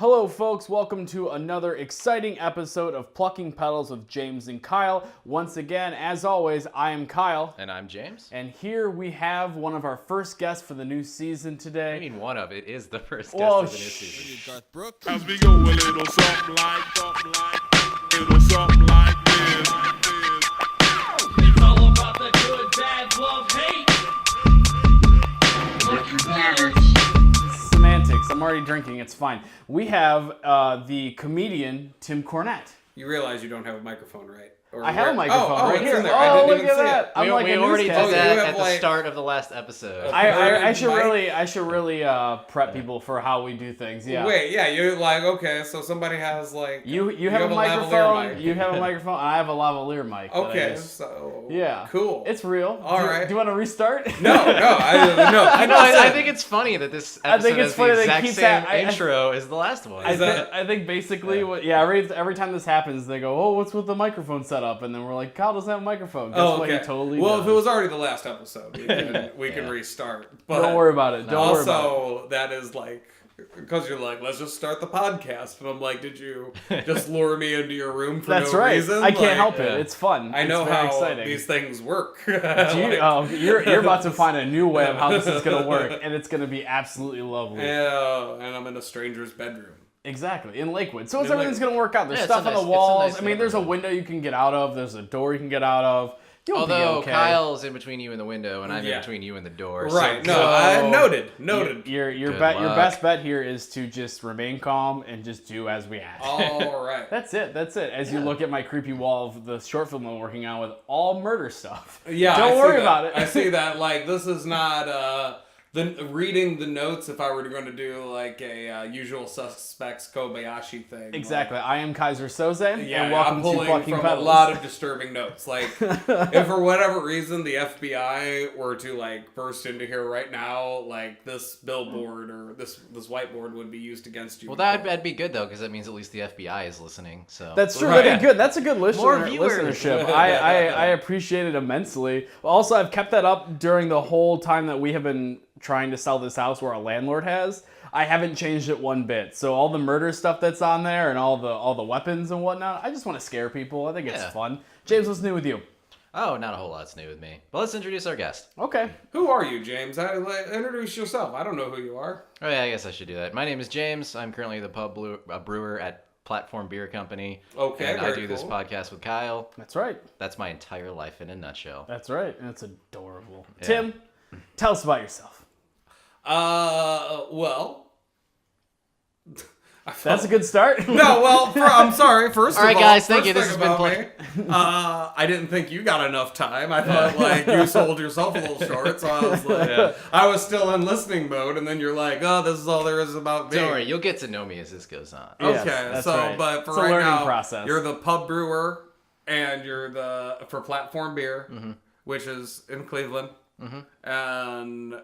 Hello folks, welcome to another exciting episode of Plucking Petals with James and Kyle. Once again, as always, I am Kyle. And I'm James. And here we have one of our first guests for the new season today. I mean, one of it is the first guest of the new season. Garth Brooks. As we go a little something like this. It's all about the good, bad, love, hate. Semantics, I'm already drinking, it's fine. We have the comedian Tim Cornett. You realize you don't have a microphone, right? Or I have a microphone right it's here. in there. Oh, I didn't look even at see that. it. I'm like we a already did newscaster. that you have at the like- start of the last episode. I should Mic? really prep people for how we do things. Yeah. Wait, yeah, you're like, okay, so somebody has like... You have a lavalier microphone. mic. You have a microphone. And I have a lavalier mic. that I Okay, use. so... Yeah. Cool. It's real. All right. Do you want to restart? No, I think it's funny that this I think episode it's has funny the that exact keeps same that- I- intro as the last one. I think basically every time this happens, they go, "Oh, what's with the microphone setup?" And then we're like, "Kyle doesn't have a microphone." Guess Oh, what? okay. He totally well, does. if it was already the last episode, we can restart. But Don't worry about it. Don't worry about it. Also, that is like... Because you're like, let's just start the podcast. And I'm like, did you just lure me into your room for That's no right. reason? I can't Like, help it. It's fun. I know it's very how exciting. these things work. You're about to find a new way of how this is going to work, and it's going to be absolutely lovely. Yeah, and I'm in a stranger's bedroom. Exactly, in Lakewood. So In everything's Lakewood. going to work out. There's Yeah, it's stuff a on nice- the it's a walls. nice I mean, there's a neighborhood. window you can get out of. There's a door you can get out of. You'll be Although okay. Kyle's in between you and the window, and I'm Yeah. in between you and the door. Right. So, No, noted. Your Good your luck. best bet here is to just remain calm and just do as we ask. All right. That's it. As you look at my creepy wall of the short film I'm working on with all murder stuff. Yeah. Don't I see worry that. about it. I see that. Like, this is not reading the notes. If I were going to do like a Usual Suspects Kobayashi thing. Exactly. I am Kaiser Soze, Yeah, and welcome I'm to pulling Plucking from Petals. a lot of disturbing notes. Like, if for whatever reason the FBI were to like burst into here right now, like this billboard or this whiteboard would be used against you. well, that'd be good though, because that means at least the FBI is listening. So That's true. Right. That'd be good. That's a good More viewers. listenership. I appreciate it immensely. Also, I've kept that up during the whole time that we have been trying to sell this house where our landlord has. I haven't changed it one bit. So all the murder stuff that's on there and all the weapons and whatnot, I just want to scare people. I think it's Yeah. fun. James, what's new with you? Oh, not a whole lot's new with me. But let's introduce our guest. Okay. Who are you, James? Introduce yourself. I don't know who you are. Oh yeah, I guess I should do that. My name is James. I'm currently the brewer at Platform Beer Company. Okay, and I very do this cool. podcast with Kyle. That's right. That's my entire life in a nutshell. That's right. And it's adorable. Yeah. Tim, tell us about yourself. Well. That's a good start. No, well, I'm sorry. First All of right, all, guys, thank you. first This thing has been about me, I didn't think you got enough time. I thought like you sold yourself a little short, so I was like, I was still in listening mode, and then you're like, oh, this is all there is about me. Don't worry, you'll get to know me as this goes on. Yes, Okay, that's so right. but for It's a right learning now, process. you're the pub brewer, and you're for Platform Beer, Mm-hmm. which is in Cleveland, and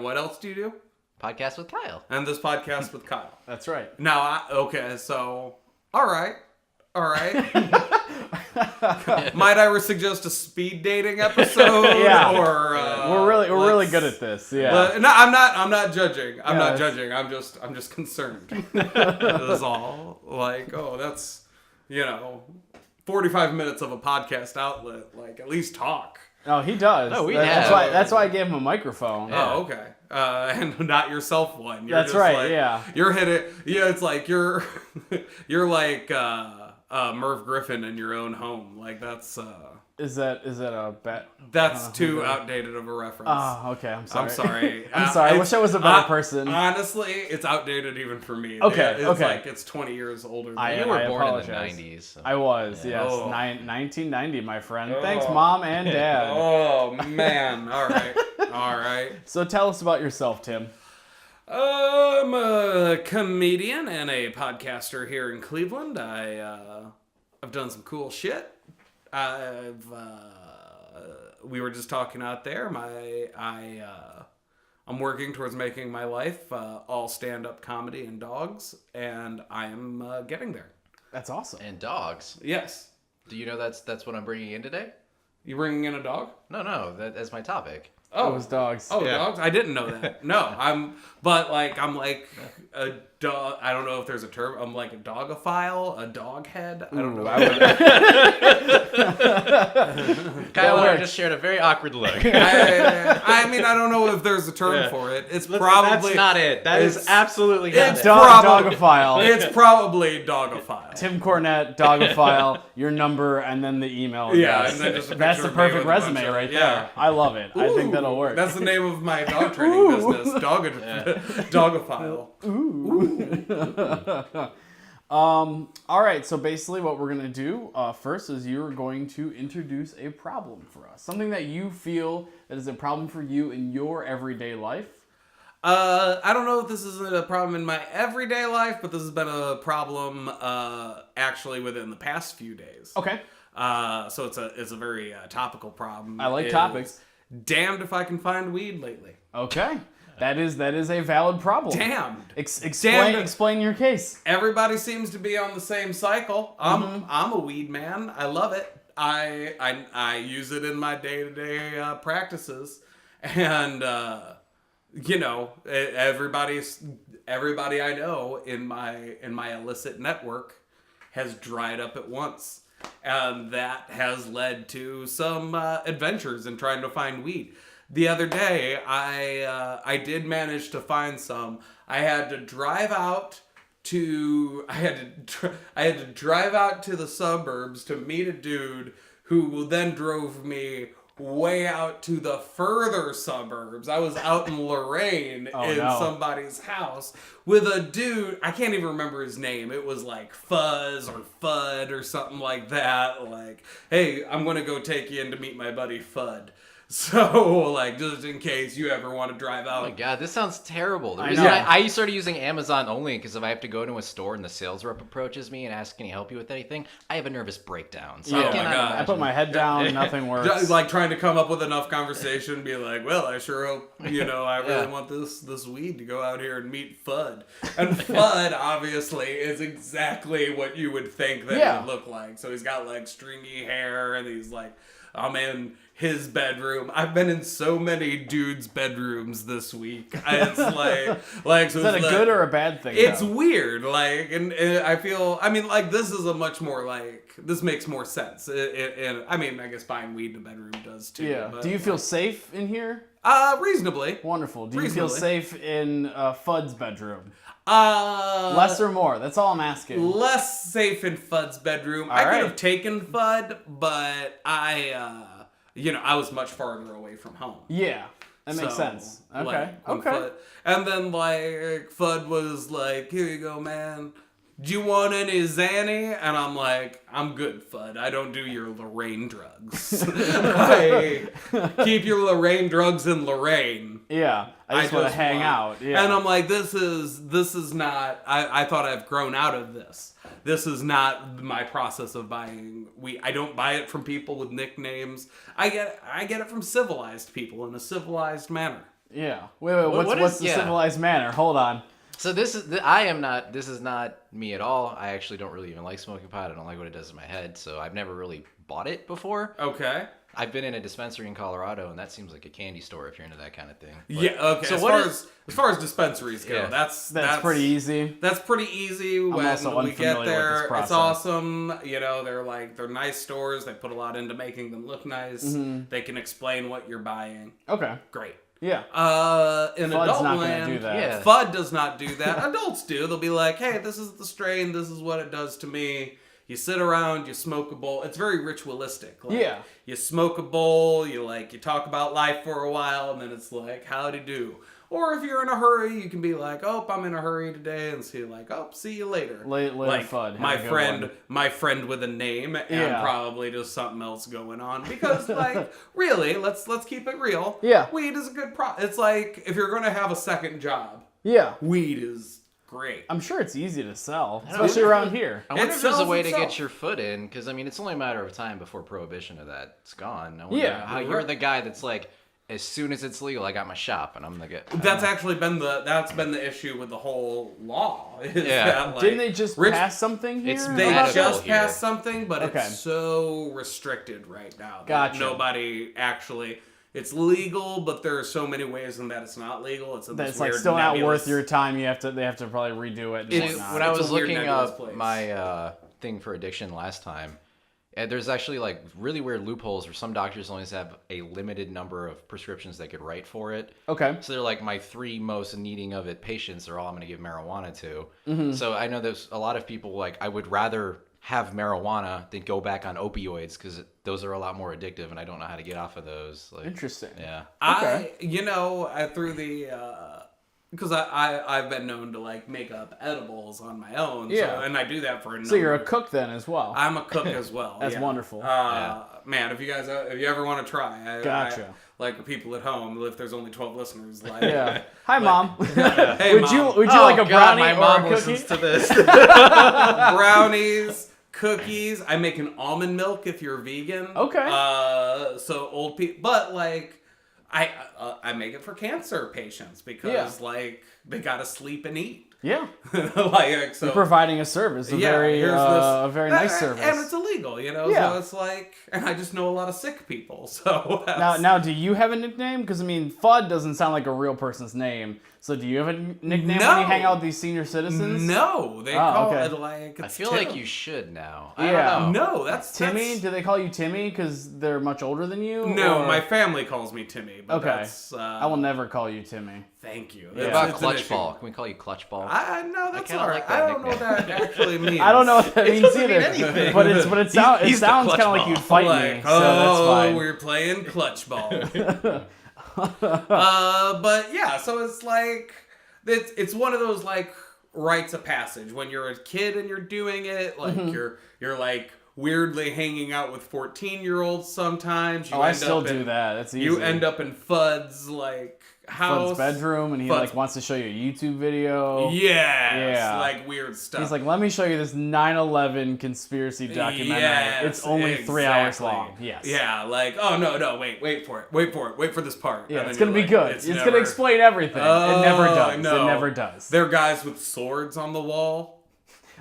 what else do you do? Podcast with Kyle. And this podcast with Kyle. That's right. Now, so all right. Might I suggest a speed dating episode? Yeah. Or We're really let's- good at this. Yeah. No, I'm not judging. I'm not Yes. judging. I'm just concerned. That's all. Like, oh, that's 45 minutes of a podcast outlet. Like, at least talk. Oh, he does. No, we that's have. why I gave him a microphone. Yeah. Oh, okay. And not yourself one. You're That's just right, like- yeah. You're hitting. Yeah, it's like you're like Merv Griffin in your own home. Like that's Is that a bet? that's too outdated of a reference. Oh, okay. I'm sorry. I'm sorry. I'm sorry. I wish I was a better I- person. Honestly, it's outdated even for me. Okay, It's okay. like it's 20 years older than I- You were born apologize. in the 90s. So. I was, yes. Oh. 1990, my friend. Oh. Thanks, Mom and Dad. Oh man. All right. So tell us about yourself, Tim. I'm a comedian and a podcaster here in Cleveland. I've done some cool shit. We were just talking out there. I'm working towards making my life all stand-up comedy and dogs, and I am getting there. That's awesome. And dogs. Yes. Do you know that's what I'm bringing in today? You bringing in a dog? No, that's my topic. Oh, it was dogs. Oh, Yeah. dogs? I didn't know that. No, I'm like dog. I don't know if there's a term. I'm like a dogophile, a dog head. I don't know. Kyle and I just shared a very awkward look. I mean, I don't know if there's a term for it. It's probably That's not it. That is absolutely not it's it. Dogophile. It's probably dogophile. Tim Cornett, Dogophile, your number, and then the email address. Yeah, and then just a That's picture the of me perfect with a bunch resume of- right yeah. there. I love it. I think that'll work. That's the name of my dog training business. Dogophile. All right, so basically what we're going to do first is you're going to introduce a problem for us. Something that you feel that is a problem for you in your everyday life. I don't know if this is a problem in my everyday life, but this has been a problem actually within the past few days. Okay. So it's a very topical problem. I like Is topics. Damned if I can find weed lately. Okay. That is a valid problem. Damned. Explain your case. Everybody seems to be on the same cycle. I'm a weed man. I love it. I use it in my day-to-day practices, and everybody I know in my illicit network has dried up at once, and that has led to some adventures in trying to find weed. The other day, I did manage to find some. I had to drive out to the suburbs to meet a dude who then drove me way out to the further suburbs. I was out in Lorraine somebody's house with a dude. I can't even remember his name. It was like Fuzz or Fudd or something like that. Like, hey, I'm going to go take you in to meet my buddy Fudd. So, like, just in case you ever want to drive out. Oh my god, this sounds terrible. The I reason know. I started using Amazon only because if I have to go to a store and the sales rep approaches me and asks, can he help you with anything, I have a nervous breakdown. So Yeah. I cannot God. I imagine. put my head down, nothing works. Just, like, trying to come up with enough conversation, be like, well, I sure hope, I really want this weed to go out here and meet Fudd. And Fudd, obviously, is exactly what you would think that Yeah. he would look like. So he's got, like, stringy hair, and he's like, I'm in his bedroom. I've been in so many dudes' bedrooms this week. It's like so Is that a it's good or a bad thing? It's though? weird, like, and I feel, I mean, like, this is a much more, like, this makes more sense. And I mean, I guess buying weed in a bedroom does too. Yeah. But, Do you feel safe in here? reasonably? Wonderful. Do you feel Reasonably. safe in Fudd's bedroom? Less Less or more? That's all I'm asking. less safe in Fudd's bedroom. I right. could have taken Fudd, but I was much farther away from home. Yeah. That makes So, sense. Okay. like, when Okay. Fudd, and then, like, Fudd was like, here you go, man. Do you want any Xanny? And I'm like, I'm good, Fudd. I don't do your Lorraine drugs. I keep your Lorraine drugs in Lorraine. Yeah. I just want to hang want- out. Yeah. And I'm like, this is not, I thought I've grown out of this. This is not my process of buying weed. I don't buy it from people with nicknames. I get it from civilized people in a civilized manner. yeah. Wait. What What's is- the yeah. civilized manner? Hold on. So this is not me at all. I actually don't really even like smoking pot. I don't like what it does to my head. So I've never really bought it before. Okay. I've been in a dispensary in Colorado, and that seems like a candy store if you're into that kind of thing. But- Yeah. Okay. So as far as dispensaries go, Yeah. that's Pretty easy. That's pretty easy when also we get unfamiliar with there. this It's process. awesome. They're nice stores. They put a lot into making them look nice. Mm-hmm. They can explain what you're buying. Okay. Great. Yeah. In Fudd's adult not gonna land, do that. Yeah. Fudd does not do that. Adults do. They'll be like, hey, this is the strain. This is what it does to me. You sit around, you smoke a bowl. It's very ritualistic. Like, Yeah. You smoke a bowl, you talk about life for a while, and then it's like, howdy do. Or if you're in a hurry, you can be like, oh, I'm in a hurry today, and see see you later. Later, like, Fudd. Have my a good friend, one. my friend with a name, and Yeah. probably just something else going on. Because, like, really, let's keep it real. Yeah. Weed is a good It's like, if you're going to have a second job, Yeah. weed is great. I'm sure it's easy to sell, especially around here. I wonder It if there's a sells way to itself. get your foot in, because I mean, it's only a matter of time before prohibition of that's gone. I wonder Yeah, how you're the guy that's like, as soon as it's legal, I got my shop, and I'm the guy. That's actually been the issue with the whole law. Is Yeah. that, like, Didn't they just rich- pass something here? It's They medical just here. passed something, but Okay. it's so restricted right now. that Gotcha. Nobody actually. it's legal, but there are so many ways in that it's not legal. It's in this It's like weird still not nebulous- worth your time. They have to probably redo it. And It's- whatnot. when I It's a was weird looking nebulous up place. my thing for addiction last time, there's actually like really weird loopholes where some doctors only have a limited number of prescriptions they could write for it. Okay. So they're like, my 3 most needing of it patients are all I'm going to give marijuana to. Mm-hmm. So I know there's a lot of people like, I would rather have marijuana than go back on opioids because those are a lot more addictive and I don't know how to get off of those. Like, Interesting. Yeah. I through the because I've been known to like make up edibles on my own. Yeah. So, and I do that for a number. So you're a cook then as well. I'm a cook as well. That's yeah. wonderful. Man, if you ever want to try, Gotcha. like people at home, if there's only 12 listeners, like, Yeah. Hi, Mom. Hey, would Mom. you like a brownie my or mom a cookie? listens to this. brownies, cookies. I make an almond milk if you're vegan. Okay. So old people, but like, I make it for cancer patients because like they gotta sleep and eat. Yeah. Like so. You're providing a service, a very nice service. And it's illegal, Yeah. So it's like, and I just know a lot of sick people, so Now, do you have a nickname? Because I mean, Fudd doesn't sound like a real person's name. So, do you have a nickname when No. you hang out with these senior citizens? No, they Oh, call okay. it like. It's I feel Tim. like you should now. Yeah. I don't know. No, that's Timmy? that's- Do they call you Timmy because they're much older than you? No, or- my family calls me Timmy. But Okay. that's, I will never call you Timmy. Thank you. What Yeah. about It's an clutch issue. ball? Can we call you clutch ball? No, that's kinda all like right. that I don't know what that actually means. I don't know what that means doesn't mean either. anything. But it sounds He's the kind clutch of like ball. you'd fight Like, me. So that's fine. we're playing clutch ball. But yeah, so it's like it's one of those like rites of passage when you're a kid and you're doing it. Like you're like weirdly hanging out with 14-year-olds sometimes. You I end still up do in, that. That's easy. You end up in Fudd's like house, Fudd's bedroom, and he Fudd's- like wants to show you a YouTube video. Yes, Yeah. like weird stuff. He's like, let me show you this 9/11 conspiracy documentary. Yes, It's only 3 hours exactly. long. Yes. Yeah, like, oh no, wait for it, wait for this part. Yeah, And it's then gonna you're be like, good. It's never- gonna explain everything. Oh, it never does. no. It never does. There are guys with swords on the wall.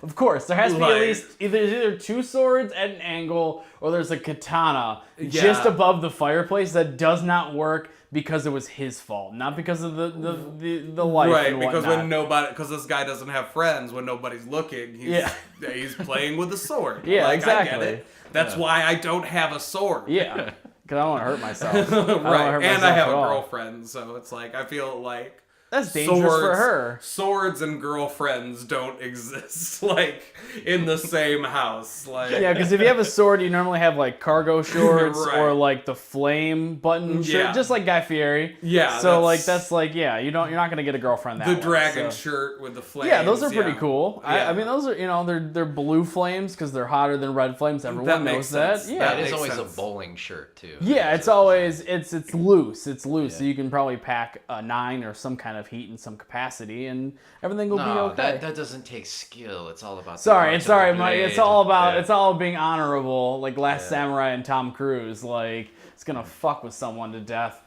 Of course, there has to be Like- at least either 2 swords at an angle, or there's a katana Yeah. just above the fireplace that does not work because it was his fault, not because of the life. Right, and because whatnot. because this guy doesn't have friends when nobody's looking, he's playing with a sword. Yeah, like, exactly. I get it. That's why I don't have a sword. Yeah, because I don't want to hurt myself. I don't wanna Right, hurt and I myself have at a all. girlfriend, so it's like I feel like That's dangerous for her. Swords and girlfriends don't exist like in the same house. Like Yeah, because if you have a sword, you normally have like cargo shorts Right. or like the flame button shirt, Yeah. just like Guy Fieri. Yeah, So that's- you're not gonna get a girlfriend that the way, dragon so. shirt with the flames. Yeah, those are pretty yeah. cool. Yeah. I mean, those are they're blue flames because they're hotter than red flames. Everyone makes knows that. sense. Yeah, That It is makes always sense. a bowling shirt too. yeah. It's always it's loose. It's loose, Yeah. so you can probably pack a 9 or some kind of heat in some capacity, and everything will be No, okay. that doesn't take skill. It's all about. Sorry, the it's sorry, arch of the Mike. It's blade. all about Yeah. it's all being honorable, like Last Samurai and Tom Cruise. Like it's gonna fuck with someone to death.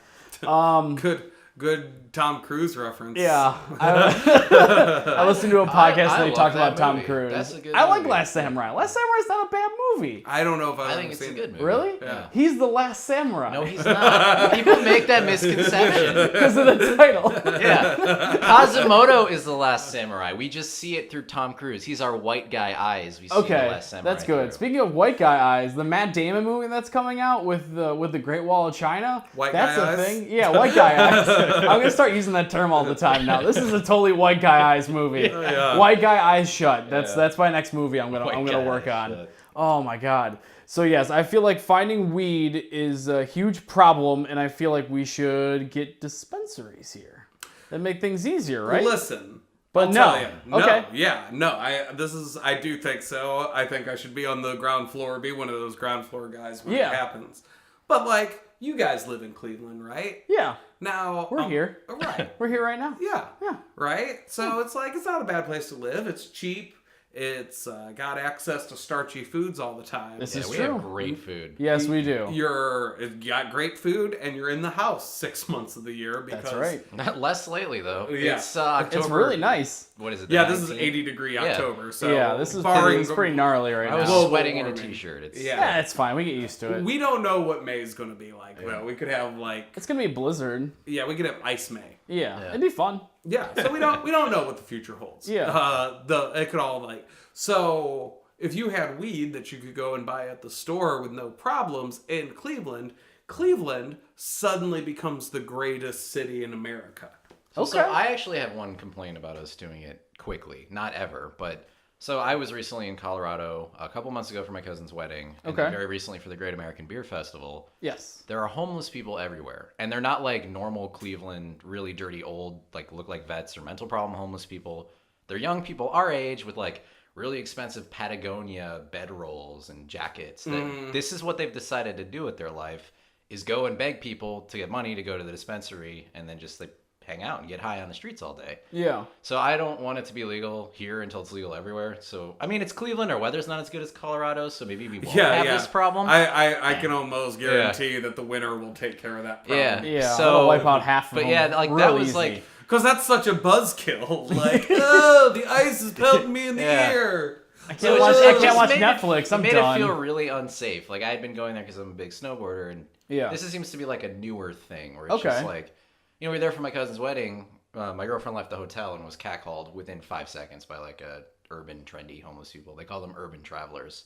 Good Tom Cruise reference. Yeah, I listened to a podcast I and they love talked that about Tom movie. Cruise. That's a good I like movie. Last Samurai. Last Samurai's not a bad movie. I don't know if I I've think ever it's a seen good it. movie. Really? Yeah. He's the Last Samurai. No, he's not. People make that misconception. because of the title. Yeah. Quasimodo is the last samurai. We just see it through Tom Cruise. He's our white guy eyes. We see the Okay, last samurai. that's good. through. Speaking of white guy eyes, the Matt Damon movie that's coming out with the Great Wall of China. White that's guy a eyes? thing. Yeah, white guy eyes. I'm gonna start using that term all the time now. This is a totally white guy eyes movie. Yeah. White guy eyes shut. That's my next movie. I'm White gonna guy work eyes on. shut. Oh my god. So yes, I feel like finding weed is a huge problem, and I feel like we should get dispensaries here that make things easier, right? Listen. But I'll no. tell you. No, Okay. yeah, no. I do think so. I think I should be on the ground floor, be one of those ground floor guys when Yeah. it happens. But like, you guys live in Cleveland, right? Yeah, Now we're here. Right. We're here right now. Yeah. Yeah. Right? So it's like, it's not a bad place to live. It's cheap. It's got access to starchy foods all the time. This Yeah, is we true. have great food. Yes, we do. You got great food, and you're in the house 6 months of the year because That's right. Not less lately though. Yeah. It's October. It's really nice. What is it? yeah, the this is 19th? 80-degree October. So Yeah, this is barring pretty gnarly right I was now. Global sweating in a warming. t-shirt. It's Yeah, it's fine. We get used to it. We don't know what May's going to be like, though. We could have It's gonna be a blizzard. we could have Ice May. Yeah, it'd be fun. Yeah, so we don't know what the future holds. Yeah. It could all so if you had weed that you could go and buy at the store with no problems in Cleveland suddenly becomes the greatest city in America. Okay. So I actually have one complaint about us doing it quickly. Not ever, but so I was recently in Colorado a couple months ago for my cousin's wedding. And then very recently for the Great American Beer Festival. Yes. There are homeless people everywhere. And they're not like normal Cleveland, really dirty, old, like look like vets or mental problem homeless people. They're young people our age with like really expensive Patagonia bedrolls and jackets. This is what they've decided to do with their life is go and beg people to get money to go to the dispensary and then just like hang out and get high on the streets all day. Yeah. So I don't want it to be legal here until it's legal everywhere. So I mean, it's Cleveland. Our weather's not as good as Colorado, so maybe we won't have this problem. I can almost guarantee that the winter will take care of that problem. Yeah. So I'll wipe out half of but them. yeah, like real that was easy. like Because that's such a buzzkill. Like, oh, the ice is pelting me in the Yeah. ear. I can't watch Netflix. I'm made done. it feel really unsafe. Like I had been going there because I'm a big snowboarder, and this seems to be like a newer thing where it's just like, we were there for my cousin's wedding. My girlfriend left the hotel and was catcalled within 5 seconds by like a urban trendy homeless people. They call them urban travelers.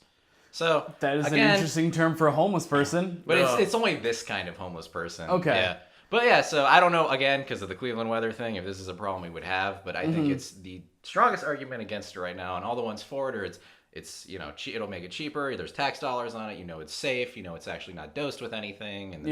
So That is again, an interesting term for a homeless person. but it's only this kind of homeless person. Okay. Yeah. But yeah, so I don't know, again, because of the Cleveland weather thing, if this is a problem we would have, but I think it's the strongest argument against it right now, and all the ones for it are it's it'll make it cheaper, there's tax dollars on it, it's safe, it's actually not dosed with anything, and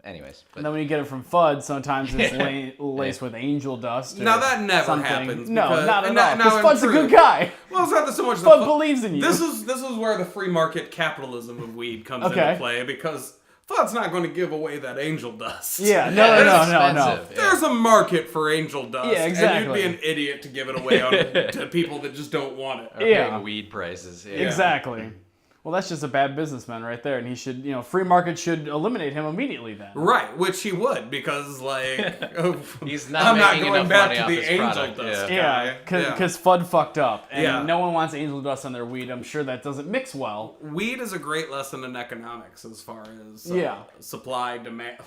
anyways. But And then when you get it from FUD, sometimes it's laced with angel dust. Or Now that never something. happens. No, because- not at now- all. now Because in FUD's a truth- good guy. Well, it's not so much FUD believes in you. This is where the free market capitalism of weed comes into play because FUD's not going to give away that angel dust. Yeah, no. expensive. Yeah. There's a market for angel dust. Yeah, exactly. And you'd be an idiot to give it away to people that just don't want it. Yeah. Weed prices. Yeah. Exactly. Well, that's just a bad businessman right there, and he should, free market should eliminate him immediately then. Right, which he would because He's not I'm not making going enough back money to off the his angel product. dust Yeah. guy. Yeah, because FUD fucked up, and Yeah. no one wants angel dust on their weed. I'm sure that doesn't mix well. Weed is a great lesson in economics as far as supply, demand.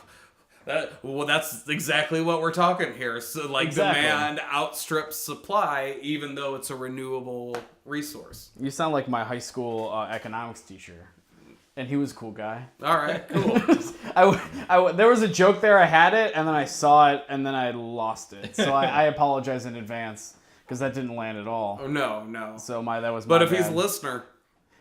That's exactly what we're talking here. So, demand outstrips supply, even though it's a renewable resource. You sound like my high school economics teacher. And he was a cool guy. All right, cool. There was a joke there. I had it, and then I saw it, and then I lost it. So I apologize in advance because that didn't land at all. Oh, no. So that was. But my if he's bad. a listener.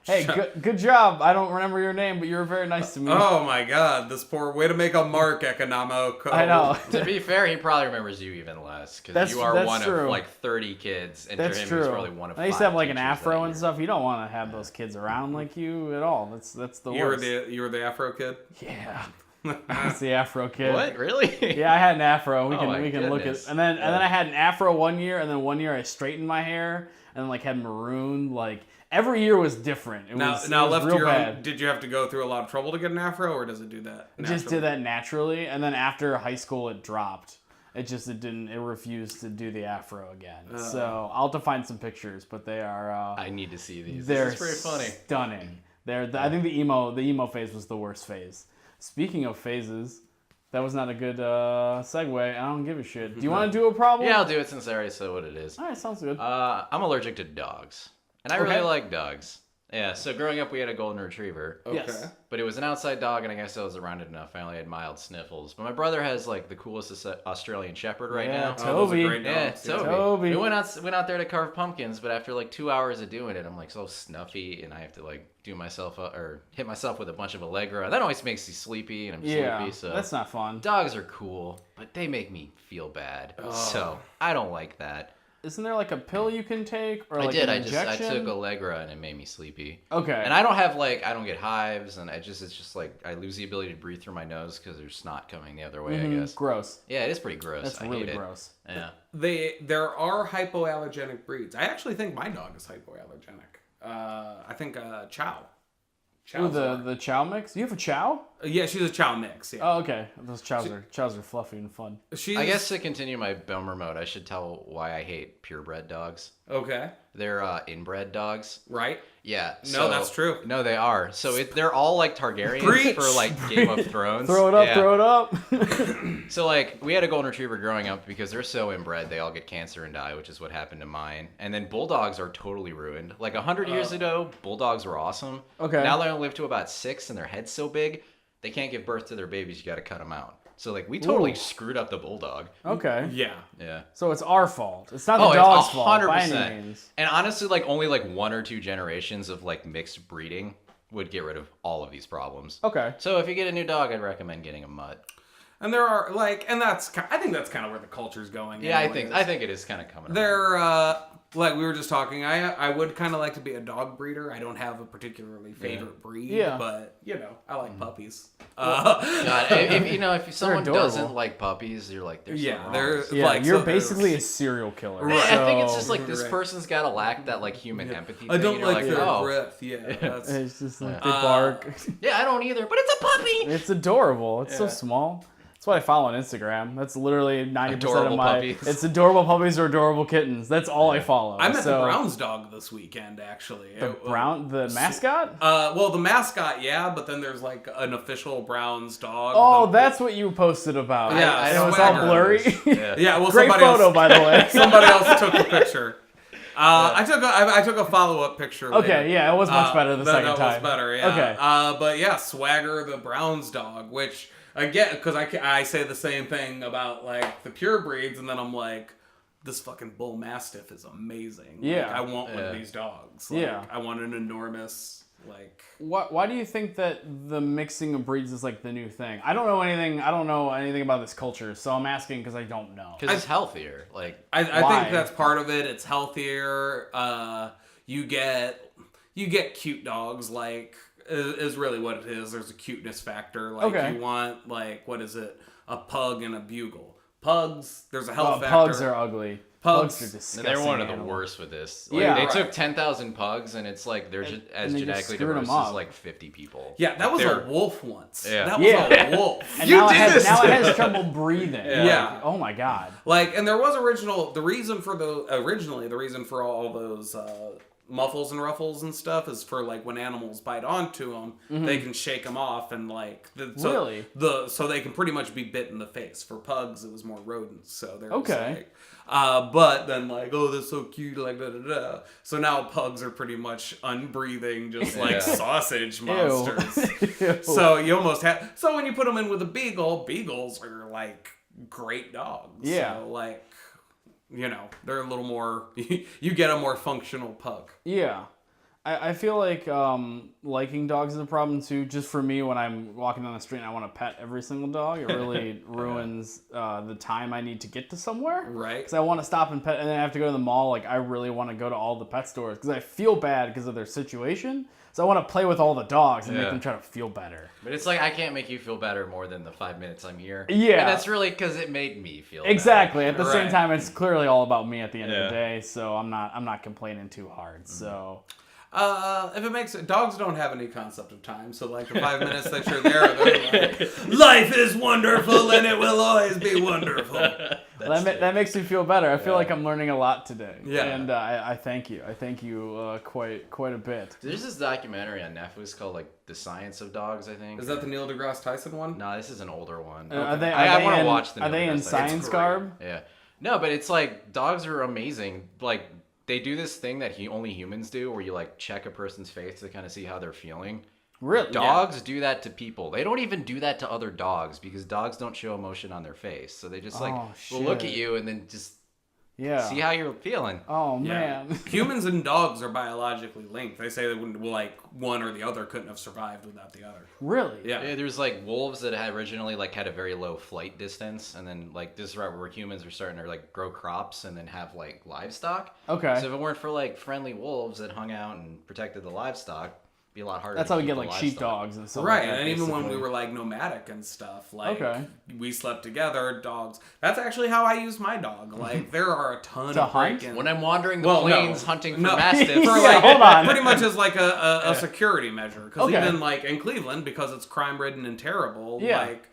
Hey, good job. I don't remember your name, but you were very nice to me. Oh my God, this poor way to make a mark, Economico. I know. To be fair, he probably remembers you even less because you are one true. of like 30 kids, and That's to him true. he's probably one of I used 5 to have like an teachers afro that and year. stuff. You don't want to have those kids around like you at all. That's the worst. You were the Afro kid? Yeah. That's the afro kid. What? Really? Yeah, I had an afro. We Oh my can look at goodness. and then I had an afro one year, and then one year I straightened my hair and like had maroon. Like every year was different. It was Left real your bad. own, did you have to go through a lot of trouble to get an afro, or does it do that? It just did that naturally, and then after high school it dropped. It refused to do the afro again. So I'll have to find some pictures, but they are I need to see these. they're This is pretty funny. stunning. I think the emo phase was the worst phase. Speaking of phases, that was not a good segue. I don't give a shit. Do you want to do a problem? Yeah, I'll do it since I already said what it is. All right, sounds good. I'm allergic to dogs, and I really like dogs. Yeah, so growing up we had a golden retriever. Okay. Yes. But it was an outside dog, and I guess I was around it enough. I only had mild sniffles. But my brother has like the coolest Australian Shepherd right Yeah, now. Oh, those are Toby. great Yeah, dogs. Toby. We went out there to carve pumpkins, but after like 2 hours of doing it, I'm like so snuffy, and I have to like do myself or hit myself with a bunch of Allegra. That always makes you sleepy, and I'm sleepy. So that's not fun. dogs are cool, but they make me feel bad. So I don't like that. isn't there like a pill you can take or like I did. an I injection? took Allegra and it made me sleepy. Okay. And I don't have I don't get hives, and it's just like I lose the ability to breathe through my nose because there's snot coming the other way. I guess. Gross. Yeah, it is pretty gross. That's I really hate gross. It. Yeah. There are hypoallergenic breeds. I actually think my dog is hypoallergenic. I think Chow. Ooh, the Chow mix? You have a Chow? Yeah, she's a Chow mix. Yeah. Oh, okay. Those Chows are fluffy and fun. I guess to continue my bummer mode, I should tell why I hate purebred dogs. Okay. They're inbred dogs. Right. Yeah. No, that's true. No, they are. So they're all like Targaryens Preach. for like Game of Thrones. Throw it up, Yeah. throw it up. So like we had a golden retriever growing up because they're so inbred, they all get cancer and die, which is what happened to mine. And then bulldogs are totally ruined. Like 100 years ago, bulldogs were awesome. Okay. Now they only live to about 6, and their head's so big, they can't give birth to their babies. You got to cut them out. So like we totally Ooh. screwed up the bulldog. Okay. Yeah. Yeah. So it's our fault. It's not the Oh, dog's it's fault by 100%. any means. And honestly, like only like 1 or 2 generations of like mixed breeding would get rid of all of these problems. Okay. So if you get a new dog, I'd recommend getting a mutt. And there are and I think that's kind of where the culture's going. Yeah, anyways. I think it is kind of coming around. They're like we were just talking. I would kind of like to be a dog breeder. I don't have a particularly favorite breed, Yeah. but I like puppies. God, if someone adorable. doesn't like puppies, you're like, there's something wrong. they're Yeah, like you're so basically a serial killer. Right. I think it's so- just like this Right. person's got to lack that like human empathy. I thing. don't You're like their oh. breath. Yeah, that's, It's just like they bark. Yeah, I don't either, but it's a puppy. It's adorable. It's so Yeah. small. That's what I follow on Instagram. That's literally 90% Adorable of my. puppies. It's adorable puppies or adorable kittens. That's all I follow. I met so, the Browns dog this weekend. Actually, the mascot. Well, the mascot, yeah, but then there's like an official Browns dog. Oh, The- that's what you posted about. Yeah, I and it don't was all remember blurry. this. Yeah. yeah. Well, Great somebody photo, else, by the way. somebody else took the picture. I took a follow up picture. Okay, later. yeah, it was much better the second that time. was better. Yeah. Okay. But yeah, Swagger the Browns dog, which again, because I say the same thing about like the pure breeds, and then I'm like, this fucking bull mastiff is amazing. Yeah. Like, I want one of these dogs. Like, Yeah. I want an enormous like. Why do you think that the mixing of breeds is like the new thing? I don't know anything. I don't know anything about this culture, so I'm asking because I don't know. Because it's healthier. Like I Why? think that's part of it. It's healthier. You get cute dogs. Like is really what it is. There's a cuteness factor. Like Okay. you want like what is it? A pug and a bugle. Pugs. There's a health Well, factor. pugs are ugly. Pugs- Pugs are disgusting. they're one of the animals. worst with this. Like, Yeah. they Right. took 10,000 pugs, and it's like they're as and they just genetically screwed 'em diverse as up. like 50 people. Yeah, that was They're- a wolf once. Yeah. That was Yeah. a wolf. And You now did it has, this now to it has trouble breathing. Yeah. Like, oh my god. Like, and there was the reason for all those muffles and ruffles and stuff is for like when animals bite onto them, they can shake them off and like Really? so they can pretty much be bit in the face. For pugs, it was more rodents, so they're Okay. like, but then like, oh, they're so cute, like da da da. So now pugs are pretty much unbreathing, just like Yeah. sausage monsters. Ew. So you almost have. So when you put them in with a beagle, beagles are like great dogs. Yeah. So like, they're a little more. You get a more functional pug. Yeah. I feel like liking dogs is a problem too. Just for me, when I'm walking down the street and I want to pet every single dog, it really ruins the time I need to get to somewhere. Right. Because I want to stop and pet, and then I have to go to the mall. Like I really want to go to all the pet stores because I feel bad because of their situation. So I want to play with all the dogs and make Yeah. them try to feel better. But it's like I can't make you feel better more than the 5 minutes I'm here. Yeah. And that's really because it made me feel Exactly. At the same Right. time, it's clearly all about me at the end of Yeah. the day. So I'm not complaining too hard. So. If it makes dogs don't have any concept of time, so like the 5 minutes that you're there, they're like, life is wonderful and it will always be wonderful. That makes me feel better. I feel like I'm learning a lot today. Yeah. And I thank you. I thank you quite a bit. There's this documentary on Netflix called like The Science of Dogs, I think. Is that the Neil deGrasse Tyson one? No, this is an older one. Are they? I want to in, watch the Are they Neil in deGrasse Tyson. science It's garb? Yeah. No, but it's like dogs are amazing. Like they do this thing that only humans do, where you like check a person's face to kind of see how they're feeling. Really? Dogs do that to people. They don't even do that to other dogs because dogs don't show emotion on their face. So they just like Oh, will look at shit. you and then just Yeah. See how you're feeling. Oh Yeah. man. Humans and dogs are biologically linked. They say that like one or the other couldn't have survived without the other. Really? Yeah. Yeah, there's like wolves that had originally like had a very low flight distance, and then like this is right where humans are starting to like grow crops and then have like livestock. Okay. So if it weren't for like friendly wolves that hung out and protected the livestock, it'd be a lot harder. That's to how we keep get the like livestock. sheepdogs and stuff. Right, like that, and even when we basically. were like nomadic and stuff, like Okay. we slept together, dogs. That's actually how I used my dog. Like there are a ton To of hunt? break-ins. When I'm wandering the Well, no. plains hunting for No. mastiffs. For Yeah, like, hold on. pretty much as like a security measure. Because Okay. even like in Cleveland, because it's crime ridden and terrible, Yeah. like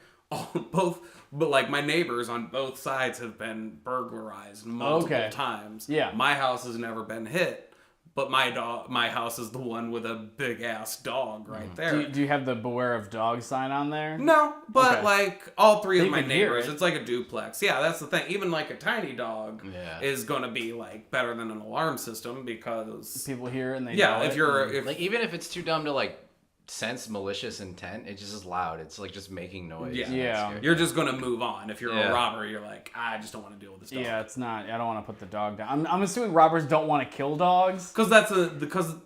but like my neighbors on both sides have been burglarized multiple Okay. times. Yeah. My house has never been hit. But my house is the one with a big ass dog right there. Do you have the beware of dog sign on there? No, but Okay. like all three You of my can hear neighbors, it. it's like a duplex. Yeah, that's the thing. Even like a tiny dog Yeah. is gonna be like better than an alarm system because People hear it and they yeah, know if it. you're if Like even if it's too dumb to like sense malicious intent, it just is loud. It's like just making noise. Yeah. and Yeah. that's scary. you're just gonna move on. If you're Yeah. a robber, you're like, I just don't want to deal with this dog. Yeah, it's not. I don't want to put the dog down. I'm assuming robbers don't want to kill dogs. Because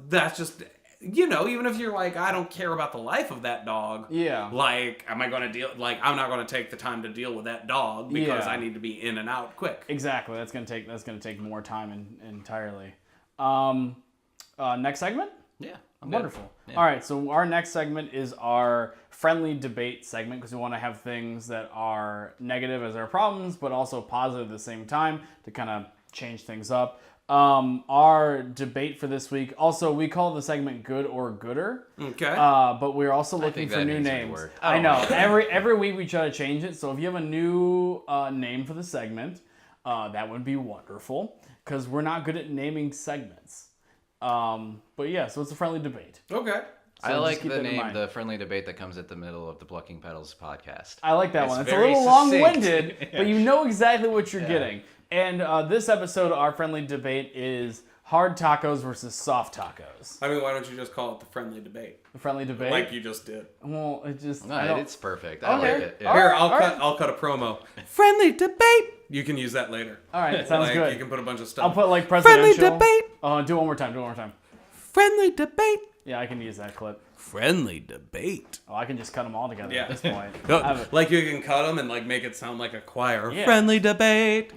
that's just even if you're like, I don't care about the life of that dog. Yeah. Like, am I gonna deal? Like, I'm not gonna take the time to deal with that dog because Yeah. I need to be in and out quick. Exactly. That's gonna take more time entirely. Next segment. Yeah. I'm good. Wonderful. Yeah. All right, so our next segment is our friendly debate segment because we want to have things that are negative as our problems, but also positive at the same time to kind of change things up. Our debate for this week, also we call the segment "Good or Gooder," Okay. but we're also looking think for that new needs names. rework. I know every week we try to change it. So if you have a new name for the segment, that would be wonderful because we're not good at naming segments. But yeah, so it's a friendly debate. okay. I just like keep the that in name, mind. the friendly debate that comes at the middle of the Plucking Petals podcast. I like that It's one. It's a very little succinct. long-winded, but you know exactly what you're getting. And this episode, our friendly debate is hard tacos versus soft tacos. I mean, why don't you just call it the friendly debate, The friendly debate. like you just did? Well, it just No, I don't- it's perfect. I Okay. like it. Yeah. All Here, right, I'll cut a promo. Friendly debate. You can use that later. all right, sounds Like good. you can put a bunch of stuff. I'll put like presidential. friendly debate. Do it one more time. Do it one more time. Friendly debate. Yeah, I can use that clip. Friendly debate. Oh, I can just cut them all together Yeah. at this point. No, I have it. like you can cut them and like make it sound like a choir. Yeah. Friendly debate.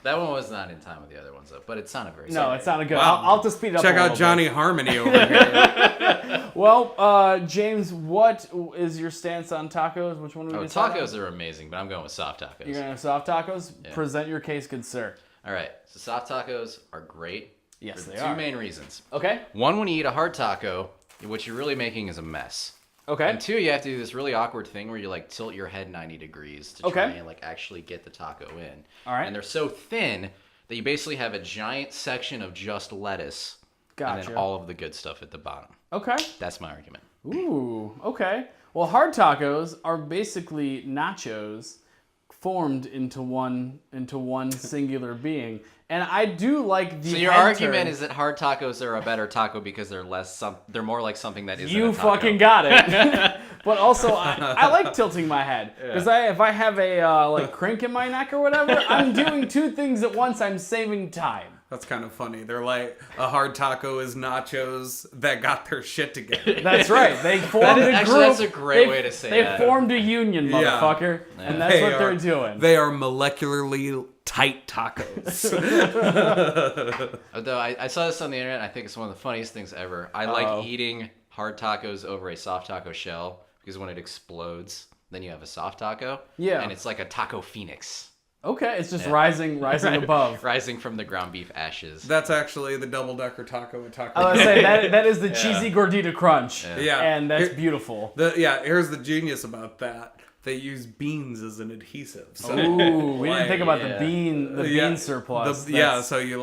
That one was not in time with the other ones, though, but it sounded very No, similar. it sounded good. Wow. I'll just speed it up. Check a out little Johnny bit. Harmony over here. Well, James, what is your stance on tacos? Which one do we Oh, decide on? tacos are amazing, but I'm going with soft tacos. You're gonna have soft tacos. Yeah. Present your case, good sir. All right, so soft tacos are great. Yes, for they two are. main reasons. Okay. One, when you eat a hard taco, what you're really making is a mess. Okay. And two, you have to do this really awkward thing where you like tilt your head 90 degrees to try Okay. and like actually get the taco in. All right. And they're so thin that you basically have a giant section of just lettuce and Gotcha. then all of the good stuff at the bottom. Okay. That's my argument. Ooh. Okay. Well, hard tacos are basically nachos formed into one singular being, and I do like the. So your head argument turn. is that hard tacos are a better taco because they're more like something that isn't You a taco. fucking got it. But also, I like tilting my head because if I have a like crink in my neck or whatever, I'm doing two things at once. I'm saving time. That's kind of funny. They're like, a hard taco is nachos that got their shit together. That's right. They formed a actually, group. that's a great way to say they that. They formed a union, motherfucker, and that's what they're doing. They are molecularly tight tacos. Although I saw this on the internet, I think it's one of the funniest things ever. I like eating hard tacos over a soft taco shell because when it explodes, then you have a soft taco. Yeah. And it's like a taco phoenix Okay, it's just rising above. rising from the ground beef ashes. That's actually the double-decker taco at Taco I was Bell. gonna say that is the cheesy gordita crunch. Yeah. And that's Here- beautiful. Here's the genius about that. They use beans as an adhesive. So Ooh, we didn't think about yeah. the bean surplus. so you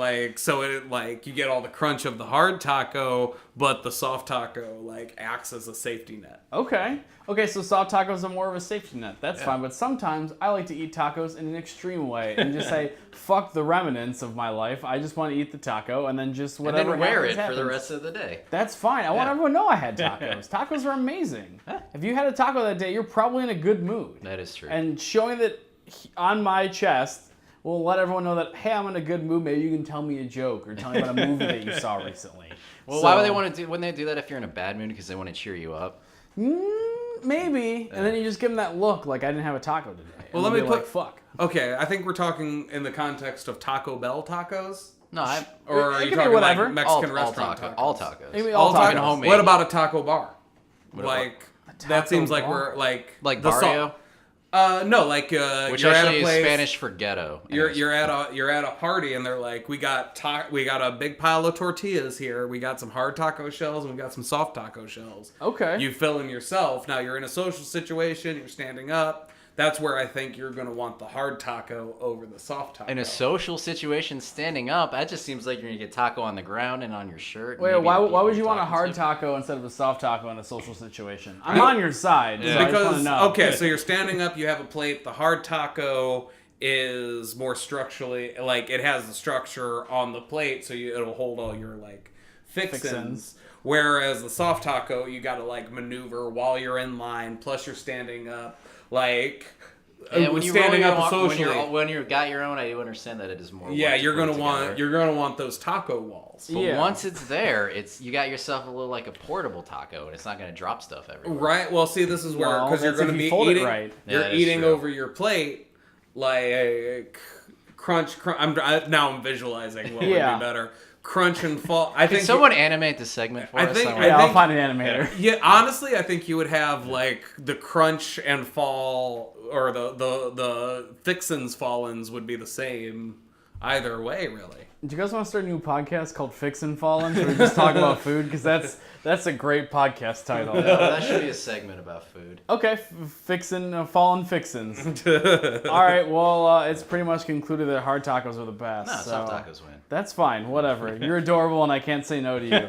get all the crunch of the hard taco, but the soft taco like acts as a safety net. Okay, so soft tacos are more of a safety net. That's fine, but sometimes I like to eat tacos in an extreme way and just say, fuck the remnants of my life. I just want to eat the taco and then just and whatever then wear it happens, for the happens. rest of the day. That's fine. I want everyone to know I had tacos. Tacos are amazing. If you had a taco that day, you're probably in a good mood. That is true. And showing that on my chest We'll let everyone know that, hey, I'm in a good mood. Maybe you can tell me a joke or tell me about a movie that you saw recently. Well, why would they want to do? Wouldn't they do that if you're in a bad mood because they want to cheer you up? Maybe. And then you just give them that look like I didn't have a taco today. Well, and let me they'll be put. like, fuck. Okay, I think we're talking in the context of Taco Bell tacos. No, Or are It you can be talking whatever. like Mexican all restaurant taco, tacos? all tacos. Maybe All all tacos. tacos. homemade. What about a taco bar? What Like taco that seems like bar? we're like Like the barrio? No, like Which you're at actually a is place. Spanish for ghetto. You're at a party and they're like, we got a big pile of tortillas here. We got some hard taco shells and we got some soft taco shells. Okay. You fill in yourself. Now you're in a social situation. You're standing up. That's where I think you're gonna want the hard taco over the soft taco. In a social situation, standing up, that just seems like you're gonna get taco on the ground and on your shirt. Wait, Maybe why the would people you want a talking hard to. taco instead of a soft taco in a social situation? I'm on your side. So I just want Because to know. okay, so you're standing up. You have a plate. The hard taco is more structurally like it has the structure on the plate, so it'll hold all your like fixins. Whereas the soft taco, you got to like maneuver while you're in line. Plus, you're standing up. Like And when you standing roll up your, socially. when you've got your own, I do understand that it is more. Yeah, work to you're put gonna it want together. those taco walls. But Yeah. once it's there, you got yourself a little like a portable taco, and it's not gonna drop stuff everywhere. Right. Well, see, this is where Well, because you're that's if gonna you be fold it eating. right. Yeah, You're that is eating true. over your plate like crunch. Now I'm visualizing what would Yeah. be better. Crunch and fall. I Can think someone animate the segment for I us? think- Someone- I Yeah, I'll think- find an animator. Yeah, honestly, I think you would have like the crunch and fall, or the fixins fallins would be the same either way, really. Do you guys want to start a new podcast called Fix and Fallen? Where we just talk about food? Because that's a great podcast title. that should be a segment about food. Okay, Fixin' Fallen Fixins. All right, well, it's pretty much concluded that hard tacos are the best. No, so soft tacos win. That's fine, whatever. You're adorable and I can't say no to you.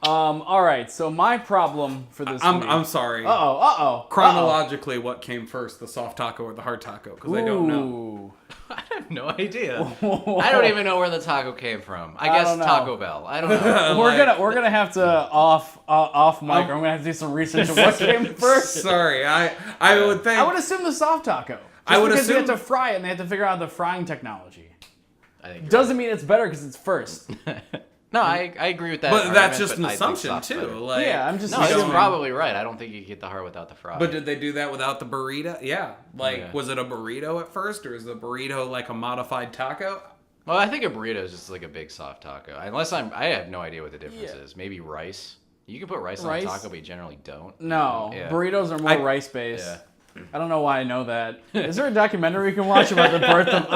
All right, so my problem for this week. I'm sorry. Uh-oh. Chronologically, what came first, the soft taco or the hard taco? Because I don't know. I have no idea. I don't even know where the taco came from. I guess don't know. Taco Bell. I don't know. We're gonna have to off mic. I'm gonna have to do some research on what came first. Sorry, I would think. I would assume the soft taco. I would because they assume- have to fry it and they have to figure out the frying technology. I think you're Doesn't mean it's better because it's first. No, I agree with that. But that's argument, just an but I think assumption soft's too. better. Like, Yeah, I'm just No, it's assuming. probably right. I don't think you could get the heart without the fry. But did they do that without the burrito? Yeah. Like, Yeah. was it a burrito at first, or is the burrito like a modified taco? Well, I think a burrito is just like a big soft taco. Unless I have no idea what the difference Yeah. is. Maybe rice. You can put rice Rice? on a taco, but you generally don't. No, Yeah. burritos are more I- rice based. Yeah. I don't know why I know that. Is there a documentary you can watch about the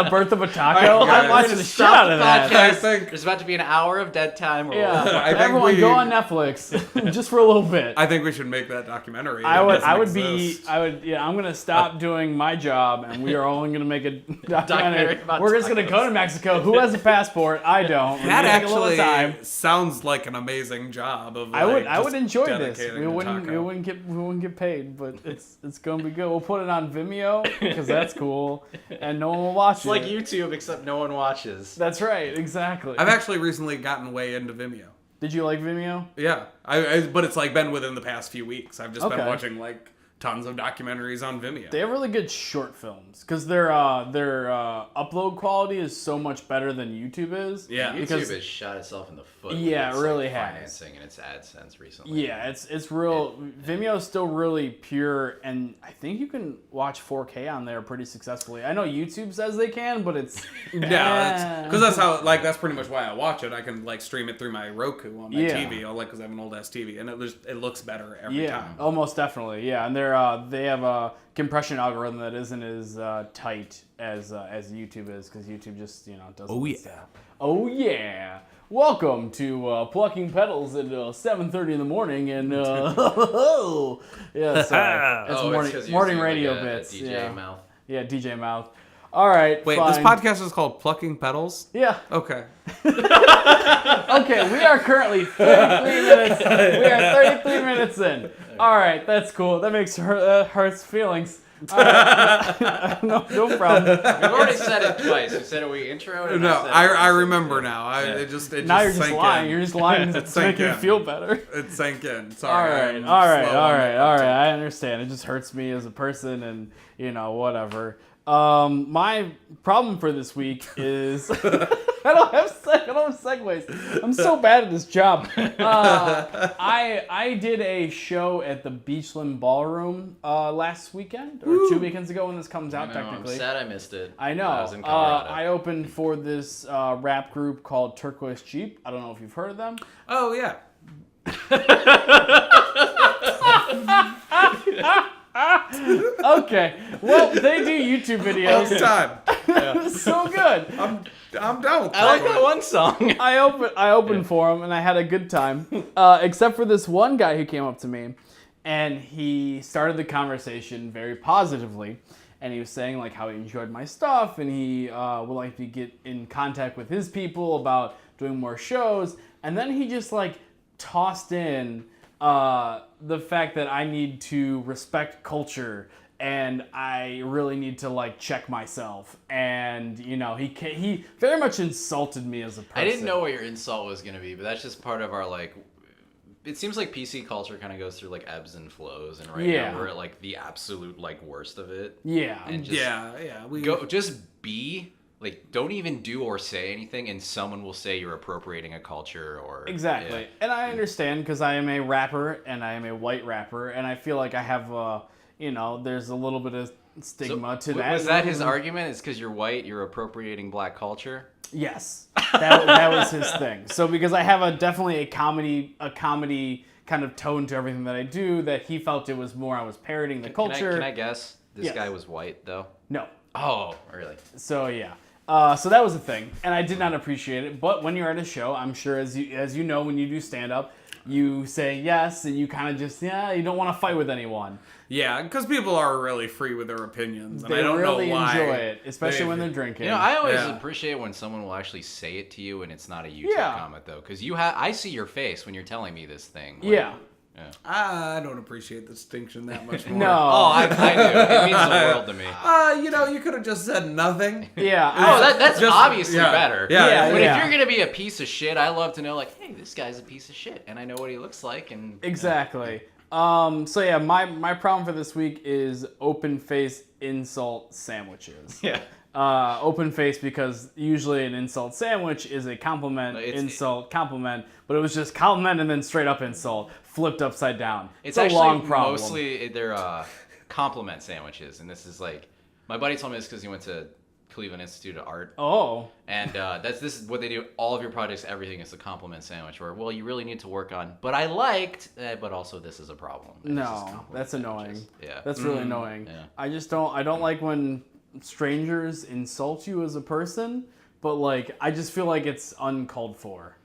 birth of a taco? Alright, I'm watching the shit out of that. I think There's about to be an hour of dead time. Yeah, I think everyone we- go on Netflix just for a little bit. I think we should make that documentary. I It would, doesn't I would exist. I'm gonna stop doing my job, and we are only gonna make a documentary. Documentary about We're just gonna go to Mexico. Who has a passport? I don't. We're That gonna take a little actually time. sounds like an amazing job of. I would, like, I would just enjoy this. dedicating We to wouldn't, taco. we wouldn't get paid, but it's gonna be good. We'll put it on Vimeo because that's cool, and no one will watch It's it. like YouTube, except no one watches. That's right, exactly. I've actually recently gotten way into Vimeo. Did you like Vimeo? Yeah, but it's like been within the past few weeks. I've just been Okay. watching like tons of documentaries on Vimeo. They have really good short films because their upload quality is so much better than YouTube is. Yeah. YouTube because has shot itself in the foot. with Yeah, it its, really like, has. financing and its AdSense recently. yeah, it's real. Vimeo is still really pure, and I think you can watch 4K on there pretty successfully. I know YouTube says they can, but it's Yeah, because that's how that's pretty much why I watch it. I can like stream it through my Roku on my Yeah. TV, because I have an old ass TV, and it looks better every yeah, time. almost definitely. Yeah, and they have a compression algorithm that isn't as tight as YouTube is because YouTube just doesn't. Oh, yeah. stuff. Oh yeah. Welcome to Plucking Petals at 7:30 in the morning, and yeah, sorry, it's Oh, morning, it's 'cause you're morning seeing, radio like, a bits. DJ yeah. mouth. Yeah, DJ Mouth. All right, Wait, fine. this podcast is called Plucking Petals? Yeah. Okay. Okay, we are currently 33 minutes. We are 33 minutes in. All right, that's cool. That makes hurts feelings. All right. no problem. We've already said it twice. We said it. We introed. and No, said it. I remember now. It just Now you're just sank lying. in. You're just lying to sank make you in. feel better. It sank in. All Sorry. right, I'm slow on the all right. I understand. It just hurts me as a person, and whatever. My problem for this week is I don't have segues. I'm so bad at this job. I did a show at the Beachland Ballroom last weekend or 2 weekends ago when this comes out. Technically, I'm sad I missed it. I know. I was in Colorado. I opened for this rap group called Turquoise Jeep. I don't know if you've heard of them. Oh, yeah. Okay. Well, they do YouTube videos. Time. So good. I'm down with I like that one song. I opened for him and I had a good time. Except for this one guy who came up to me and he started the conversation very positively. And he was saying like how he enjoyed my stuff and he would like to get in contact with his people about doing more shows. And then he just like tossed in the fact that I need to respect culture and I really need to like check myself. And you know, he very much insulted me as a person. I didn't know what your insult was gonna be, but that's just part of our like. It seems like PC culture kind of goes through like ebbs and flows, and right now we're at like the absolute like worst of it. Yeah. And just just be like, don't even do or say anything, and someone will say you're appropriating a culture or exactly. Yeah. And I understand because I am a rapper and I am a white rapper, and I feel like I have there's a little bit of stigma to that. Was that his argument? It's because you're white, you're appropriating black culture? Yes, that was his thing. So because I have definitely a comedy kind of tone to everything that I do, that he felt it was more I was parroting the culture. Can I guess? This Yes. guy was white though. No. Oh, really? So yeah. So that was a thing, and I did not appreciate it. But when you're at a show, I'm sure as you know, when you do stand up, you say yes, and you kind of just you don't want to fight with anyone. Yeah, because people are really free with their opinions, and They I don't really know why. enjoy it, especially when they're drinking. You know, I always Yeah. appreciate when someone will actually say it to you and it's not a YouTube comment though, because I see your face when you're telling me this thing. Like, Yeah. I don't appreciate the distinction that much more. No. Oh, I do. It means the world to me. You could have just said nothing. Yeah. Oh, that's Just- obviously yeah. better. Yeah, But yeah. if you're gonna be a piece of shit, I love to know like, hey, this guy's a piece of shit, and I know what he looks like, and Exactly. So yeah, my problem for this week is open face insult sandwiches. Yeah. Open face because usually an insult sandwich is a compliment, insult, compliment, but it was just compliment and then straight up insult, flipped upside down. It's a actually long problem. mostly they're compliment sandwiches, and this is like my buddy told me this because he went to Cleveland Institute of Art. Oh. And this is what they do. All of your projects, everything is a compliment sandwich. Where you really need to work on. But I liked, but also this is a problem. And this is No, compliment that's annoying. sandwiches. Yeah. That's really annoying. Yeah. I don't like when strangers insult you as a person, but like I just feel like it's uncalled for.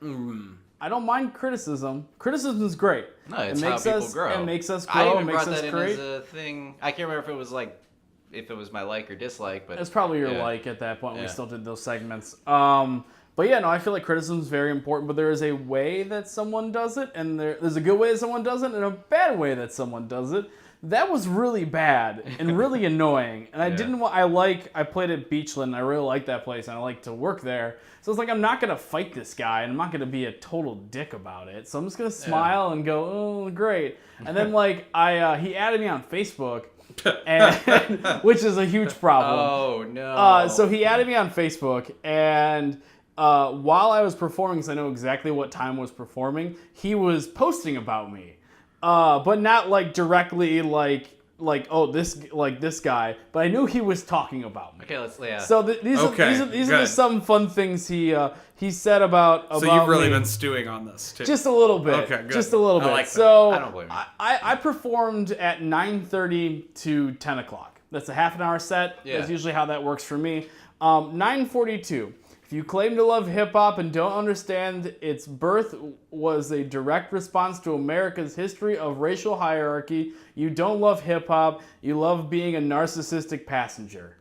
I don't mind criticism. Criticism is great. No, it's how people grow. It makes us I grow. even It makes brought us that in great. as a thing. I can't remember if it was like, if it was my like or dislike, but It's probably your yeah. like at that point. We Yeah. still did those segments. But yeah, no, I feel like criticism is very important, but there is a way that someone does it, and there's a good way that someone does it, and a bad way that someone does it. That was really bad and really annoying. And I didn't want, I played at Beachland, and I really like that place, and I like to work there. So it's like, I'm not going to fight this guy, and I'm not going to be a total dick about it. So I'm just going to smile and go, oh, great. And then like, he added me on Facebook, and which is a huge problem. Oh no. So he added me on Facebook, and while I was performing, because I know exactly what time I was performing, he was posting about me, but not like directly like this guy. But I knew he was talking about me. Okay, So these are good. just some fun things he said about So you've really me. been stewing on this too. Just a little bit. Okay, good. Just a little I bit. like that. So I don't blame you. I performed at 9:30 to 10 o'clock. That's a half an hour set. Yeah. That's usually how that works for me. 9:42. If you claim to love hip hop and don't understand its birth was a direct response to America's history of racial hierarchy, you don't love hip hop. You love being a narcissistic passenger.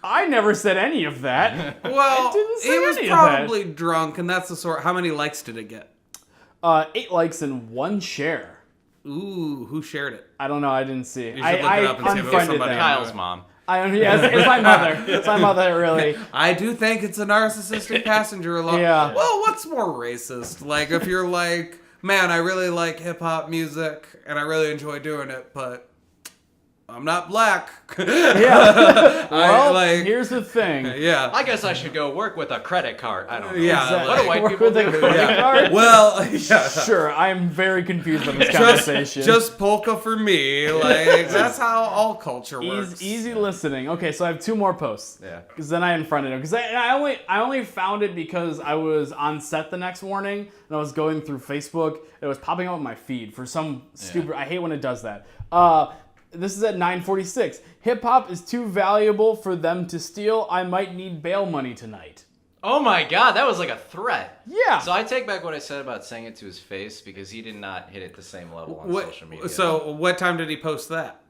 I never said any of that. Well, I didn't say he was any of that. probably drunk, and that's the sort. How many likes did it get? 8 likes and 1 share. Ooh, who shared it? I don't know. I didn't see. You should look it up and see if it was unfriended somebody them. Kyle's mom. It's my mother. It's my mother, really. I do think it's a narcissistic passenger alone. Yeah. Well, what's more racist? Like, if you're like, man, I really like hip hop music and I really enjoy doing it, but I'm not black. Yeah. Well, like- here's the thing. Yeah. I guess I should go work with a credit card. I don't know. Yeah, Exactly. What do white Work people with a do? credit card? Well, yeah. Sure, I'm very confused on this conversation. Just polka for me. Like, that's how all culture works. Easy listening. Okay, so I have 2 more posts. Yeah. Because then I unfriended him. Because I only found it because I was on set the next morning and I was going through Facebook. It was popping up on my feed for some stupid. I hate when it does that. This is at 9:46. Hip hop is too valuable for them to steal. I might need bail money tonight. Oh my god, that was like a threat. Yeah. So I take back what I said about saying it to his face because he did not hit it the same level on social media. So, what time did he post that?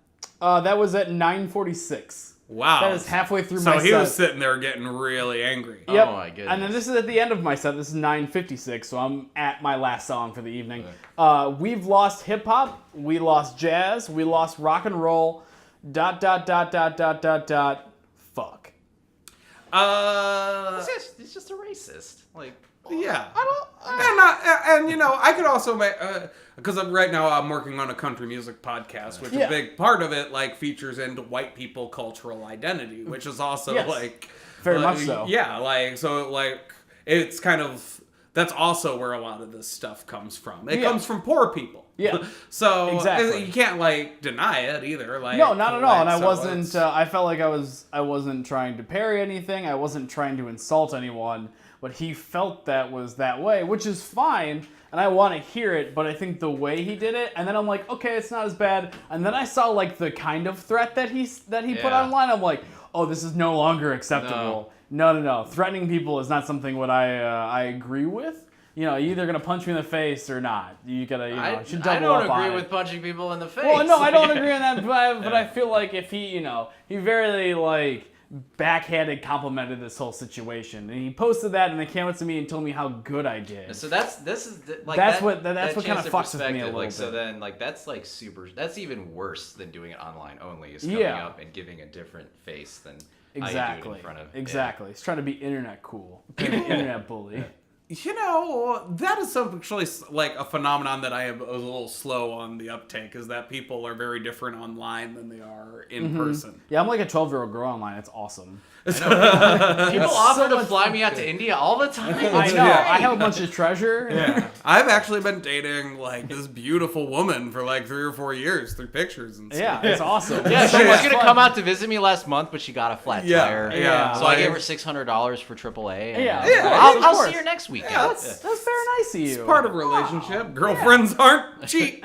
That was at 9:46. Wow. That is halfway through my So set. he was sitting there getting really angry. Yep. Oh my goodness. And then this is at the end of my set. This is 9:56, so I'm at my last song for the evening. We've lost hip hop, we lost jazz, we lost rock and roll. ... Fuck. He's just a racist. Like, Yeah. And you know, I could also make because right now I'm working on a country music podcast, which a big part of it like features into white people cultural identity, which is also like very much so. Yeah, like so like it's kind of that's also where a lot of this stuff comes from. It comes from poor people. Yeah. So Exactly. you can't like deny it either. Like No, not at all. And I so wasn't. it's- I felt like I wasn't trying to parry anything. I wasn't trying to insult anyone. But he felt that was that way, which is fine. And I want to hear it. But I think the way he did it, and then I'm like, okay, it's not as bad. And then I saw like the kind of threat that he put online. I'm like, oh, this is no longer acceptable. No. Threatening people is not something what I agree with. You know, you're either gonna punch me in the face or not. You gotta, you should double I don't up on agree it. with punching people in the face. Well, no, I don't agree on that, but I feel like if he very like backhanded complimented this whole situation, and he posted that, and they came up to me and told me how good I did. So that's what kind of fucks with me a little like, So bit. then like that's like that's even worse than doing it online only. Is coming up and giving a different face than how you do it in front of Exactly. He's trying to be internet cool, internet bully. You know, that is actually like a phenomenon that I am a little slow on the uptake, is that people are very different online than they are in person. Yeah, I'm like a 12-year-old girl online. It's awesome. People offer to fly me out to India all the time. I know. I have a bunch of treasure. Yeah. I've actually been dating like this beautiful woman for like 3 or 4 years through pictures and stuff. Yeah, it's awesome. Yeah, she was gonna come out to visit me last month, but she got a flat tire. Yeah. So I gave her $600 for AAA. And Yeah. I'll Of see course. her next weekend. Yeah, that's very nice of you. It's part of a relationship. Girlfriends aren't cheap.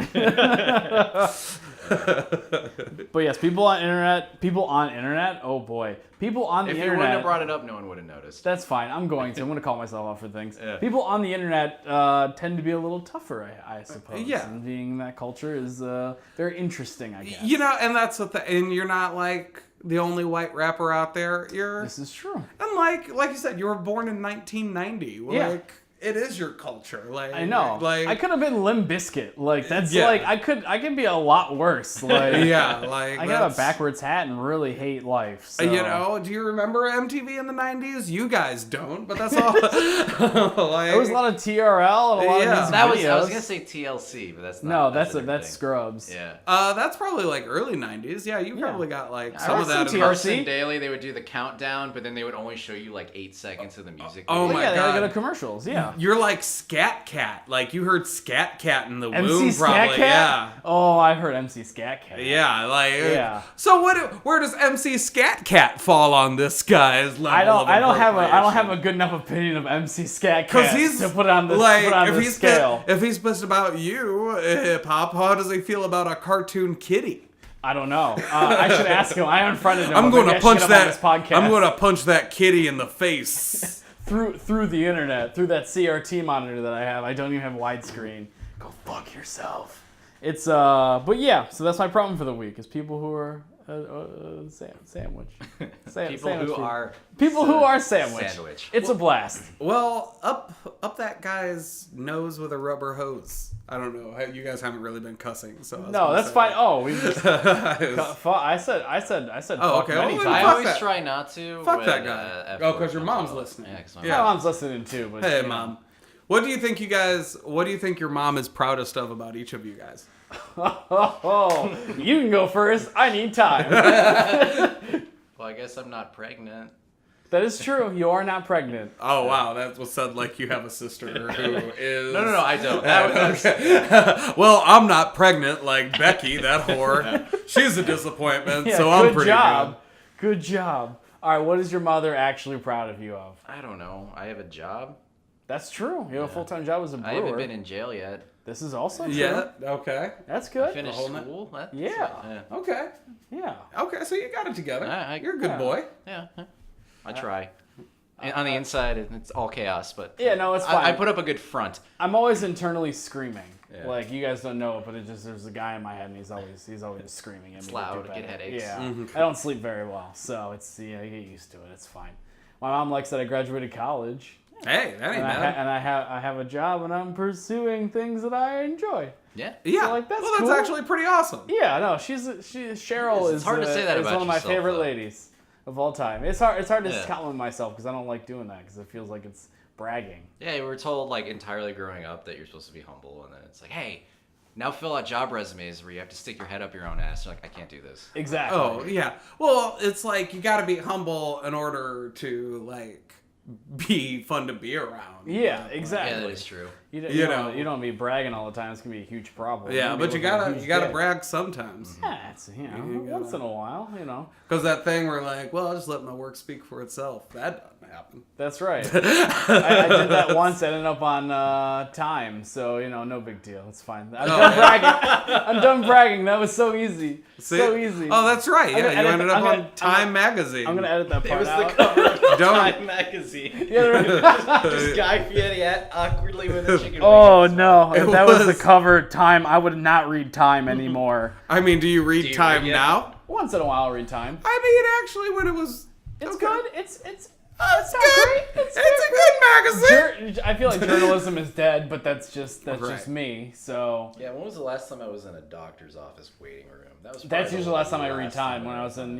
But yes, people on internet. Oh boy, people on the If you internet. wouldn't have brought it up, no one would have noticed. That's fine. I'm going to call myself out for things. Yeah. People on the internet tend to be a little tougher, I suppose. Yeah. And being that culture is very interesting, I guess. You know, and that's the thing. And you're not like the only white rapper out there. This is true. And like you said, you were born in 1990. Yeah. Like it is your culture. Like I know. Like I could have been Limp Bizkit. Like that's Yeah. like I could be a lot worse. Like yeah, like I could have a backwards hat and really hate life. So. You know, do you remember MTV in the 90s? You guys don't, but that's all. Like, There was a lot of TRL and a lot Yeah. of music I was videos. gonna say TLC, but that's No, not. that's a different that's thing. Scrubs. Yeah. that's probably like early 90s. Yeah, you probably got like I some of watched that. some in TLC. Carson Daily, they would do the countdown, but then they would only show you like 8 seconds of the music. Oh video. my yeah, they God. had good commercials. Yeah. You're like Scat Cat. Like you heard Scat Cat in the MC womb, Scat probably. Cat? Oh, I heard MC Scat Cat. Yeah, like Yeah. So where does MC Scat Cat fall on this guy's level? I don't have appropriation? a good enough opinion of MC Scat Because Cat he's to put on this like, put on if this he's scale. If he's pissed about you, hip hop, how does he feel about a cartoon kitty? I don't know. I should ask him. I unfriended him. I'm but going maybe to I should punch get him on this that. podcast. I'm going to punch that kitty in the face. through the internet, through that CRT monitor that I have. I don't even have widescreen. Go fuck yourself. It's but yeah. So that's my problem for the week is people who are sandwich. People who are sandwich. It's a blast. Well, up that guy's nose with a rubber hose. I don't know. You guys haven't really been cussing, so. No, that's fine. Oh, we just. I said. Oh, fuck okay. many Well, times. I fuck always that. try not to. Fuck when, that guy. F Oh, word 'cause your comes mom's out. listening. Yeah, 'cause my Yeah. My mom's listening too. But Hey, you know. Mom. What do you think your mom is proudest of about each of you guys? Oh, you can go first. I need time. Well, I guess I'm not pregnant. That is true. You are not pregnant. Oh wow, that was said like you have a sister who is. No, I don't. Well, I'm not pregnant like Becky, that whore. She's a disappointment, Yeah, so I'm good pretty job. Good job. All right, what is your mother actually proud of you of? I don't know. I have a job. That's true. You have a full-time job as a brewer. I haven't been in jail yet. This is also good. true. Yeah. Okay. That's good. Finished whole school. Yeah. Okay. Yeah. Okay. So you got it together. You're a good yeah. boy. Yeah. I try. On the inside, it's all chaos, but Yeah, no, it's fine. I put up a good front. I'm always internally screaming. Yeah. Like, you guys don't know it, but there's a guy in my head, and he's always screaming at me. It's to loud, do get better. headaches. Yeah. I don't sleep very well, so you get used to it. It's fine. My mom likes that I graduated college. Hey, that ain't bad. And I have a job, and I'm pursuing things that I enjoy. Yeah. Yeah. So, like, that's well, that's cool. actually pretty awesome. Yeah, no, Cheryl It's hard to say that is about one of my yourself, favorite though. ladies of all time. It's hard to Yeah. compliment myself because I don't like doing that because it feels like it's bragging. Yeah, we were told like entirely growing up that you're supposed to be humble, and then it's like, hey, now fill out job resumes where you have to stick your head up your own ass. You're like, I can't do this. Exactly. Oh yeah. Well, it's like you got to be humble in order to like be fun to be around. Yeah, exactly. Yeah, that is true. You don't be bragging all the time. It's gonna be a huge problem. Yeah, You're but gonna you be looking at a gotta huge dick. brag sometimes. Yeah, it's once in a while, Because that thing where like, well, I'll just let my work speak for itself. That doesn't happen. That's right. I did that once. I ended up on time, so no big deal. It's fine. I'm done bragging. I'm done bragging. That was so easy. See? So easy. Oh, that's right. I'm gonna Yeah, you edit- ended up I'm on gonna- Time magazine. I'm gonna edit that part It was out. the cover of Don't- Time magazine. Just Guy Fieri awkwardly with a chicken wing. Oh no! If It that was the was- cover Time, I would not read Time anymore. I mean, do you read you Time read it? now? Once in a while, I read Time. I mean, actually, when it was, It's okay. good. It's It's not good. great. It's a good magazine. I feel like journalism is dead, but that's just Right. me. So Yeah, when was the last time I was in a doctor's office waiting room? That was. that's probably usually the last time I read last Time when I was in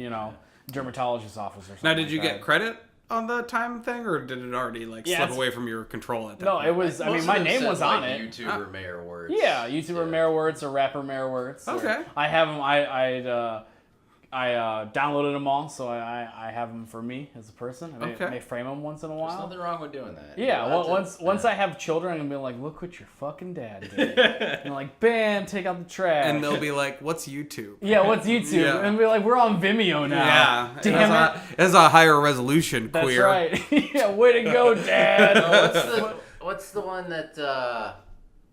dermatologist's office or something. Now, did you like get that. credit on the Time thing, or did it already Yeah, slip it's- away from your control at that No, point? it was. I Most mean, of my them name said, was like, on it. YouTuber Mayor Wertz. Yeah, YouTuber Mayor Wertz or rapper Mayor Wertz. Okay. I have them. I downloaded them all, so I have them for me as a person. I Okay. may frame them once in a There's while. nothing wrong with doing that. Yeah, You're well, allowed to- once I have children, I'm gonna be like, look what your fucking dad did. And like, bam, take out the trash. And they'll be like, "What's YouTube?" yeah, what's YouTube? Yeah. And be like, we're on Vimeo now. Yeah, Damn it. It's a higher resolution. That's queer. right. Yeah, way to go, Dad. What's the one that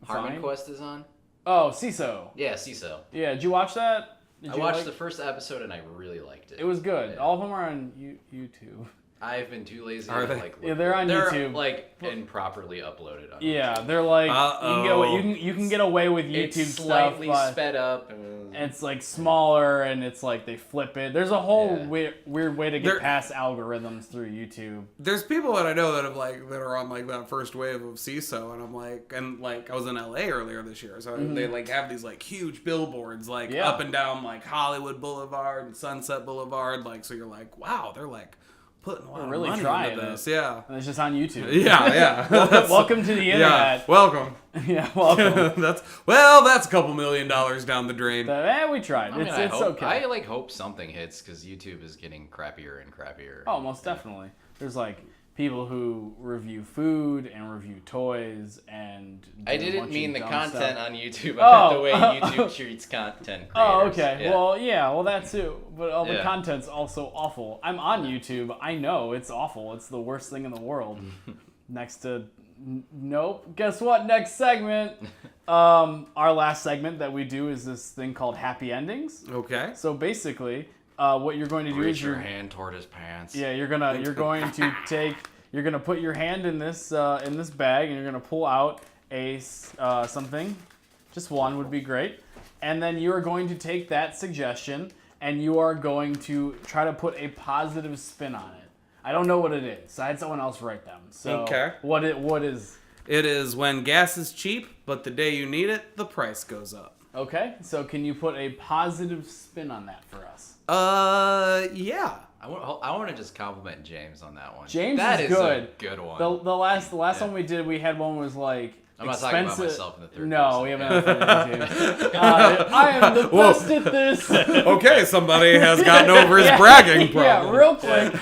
Harmon Fine. Quest is on? Oh, CISO. Yeah, CISO. Yeah, did you watch that? Did I you watched like- the first episode and I really liked it. It was good. Yeah. All of them are on YouTube. I've been too lazy Are to they? like. Yeah, they're on YouTube. like improperly uploaded on. Yeah, YouTube. they're like Uh-oh. you can get away with It's YouTube stuff, slightly but sped up. it's like smaller and it's like they flip it. There's a whole Yeah. weird way to get There- past algorithms through YouTube. There's people that I know that that are on like that first wave of CISO, and I'm like, I was in LA earlier this year, so they like have these like huge billboards like Yeah. up and down like Hollywood Boulevard and Sunset Boulevard, like so you're like, wow, they're like putting a lot of really money trying into it. this, yeah. And it's just on YouTube. Yeah. Welcome to the Yeah, internet. welcome. Yeah, welcome. that's a couple $1 million down the drain. We tried. I mean, It's I it's hope, okay. I hope something hits because YouTube is getting crappier and crappier. Oh, most definitely. There's like people who review food and review toys and do I a didn't bunch mean of the dumb content stuff. on YouTube. Oh. I meant the way YouTube treats content creators. Oh, okay. Yeah. Well, that too. But all the Yeah. content's also awful. I'm on YouTube. I know it's awful. It's the worst thing in the world. Next to nope. Guess what? Next segment. Our last segment that we do is this thing called happy endings. Okay. So basically, what you're going to do Reach is your hand toward his pants. yeah, you're going to put your hand in this bag and you're gonna pull out a something. Just one would be great. And then you are going to take that suggestion and you are going to try to put a positive spin on it. I don't know what it is. I had someone else write them. So Okay. what is It is when gas is cheap, but the day you need it, the price goes up. okay? So can you put a positive spin on that for us? Yeah. I want to just compliment James on that one. James that is is good. a good one. The last one we did, we had one was like I'm not expensive. talking about myself in the third No, person. we haven't had James. I am the best at this. Okay, somebody has gotten over his bragging problem. Yeah, real quick.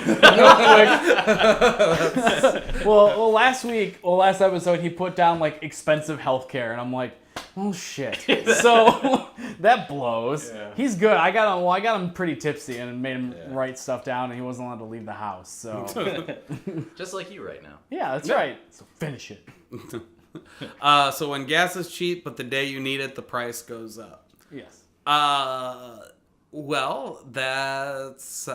Well, last episode, he put down like expensive healthcare, and I'm like, oh shit. So that blows. Yeah. He's good. I got him pretty tipsy and made him write stuff down, and he wasn't allowed to leave the house. So Just like you right now. yeah, that's right. So finish it. So when gas is cheap, but the day you need it, the price goes up. Yes. Well, that's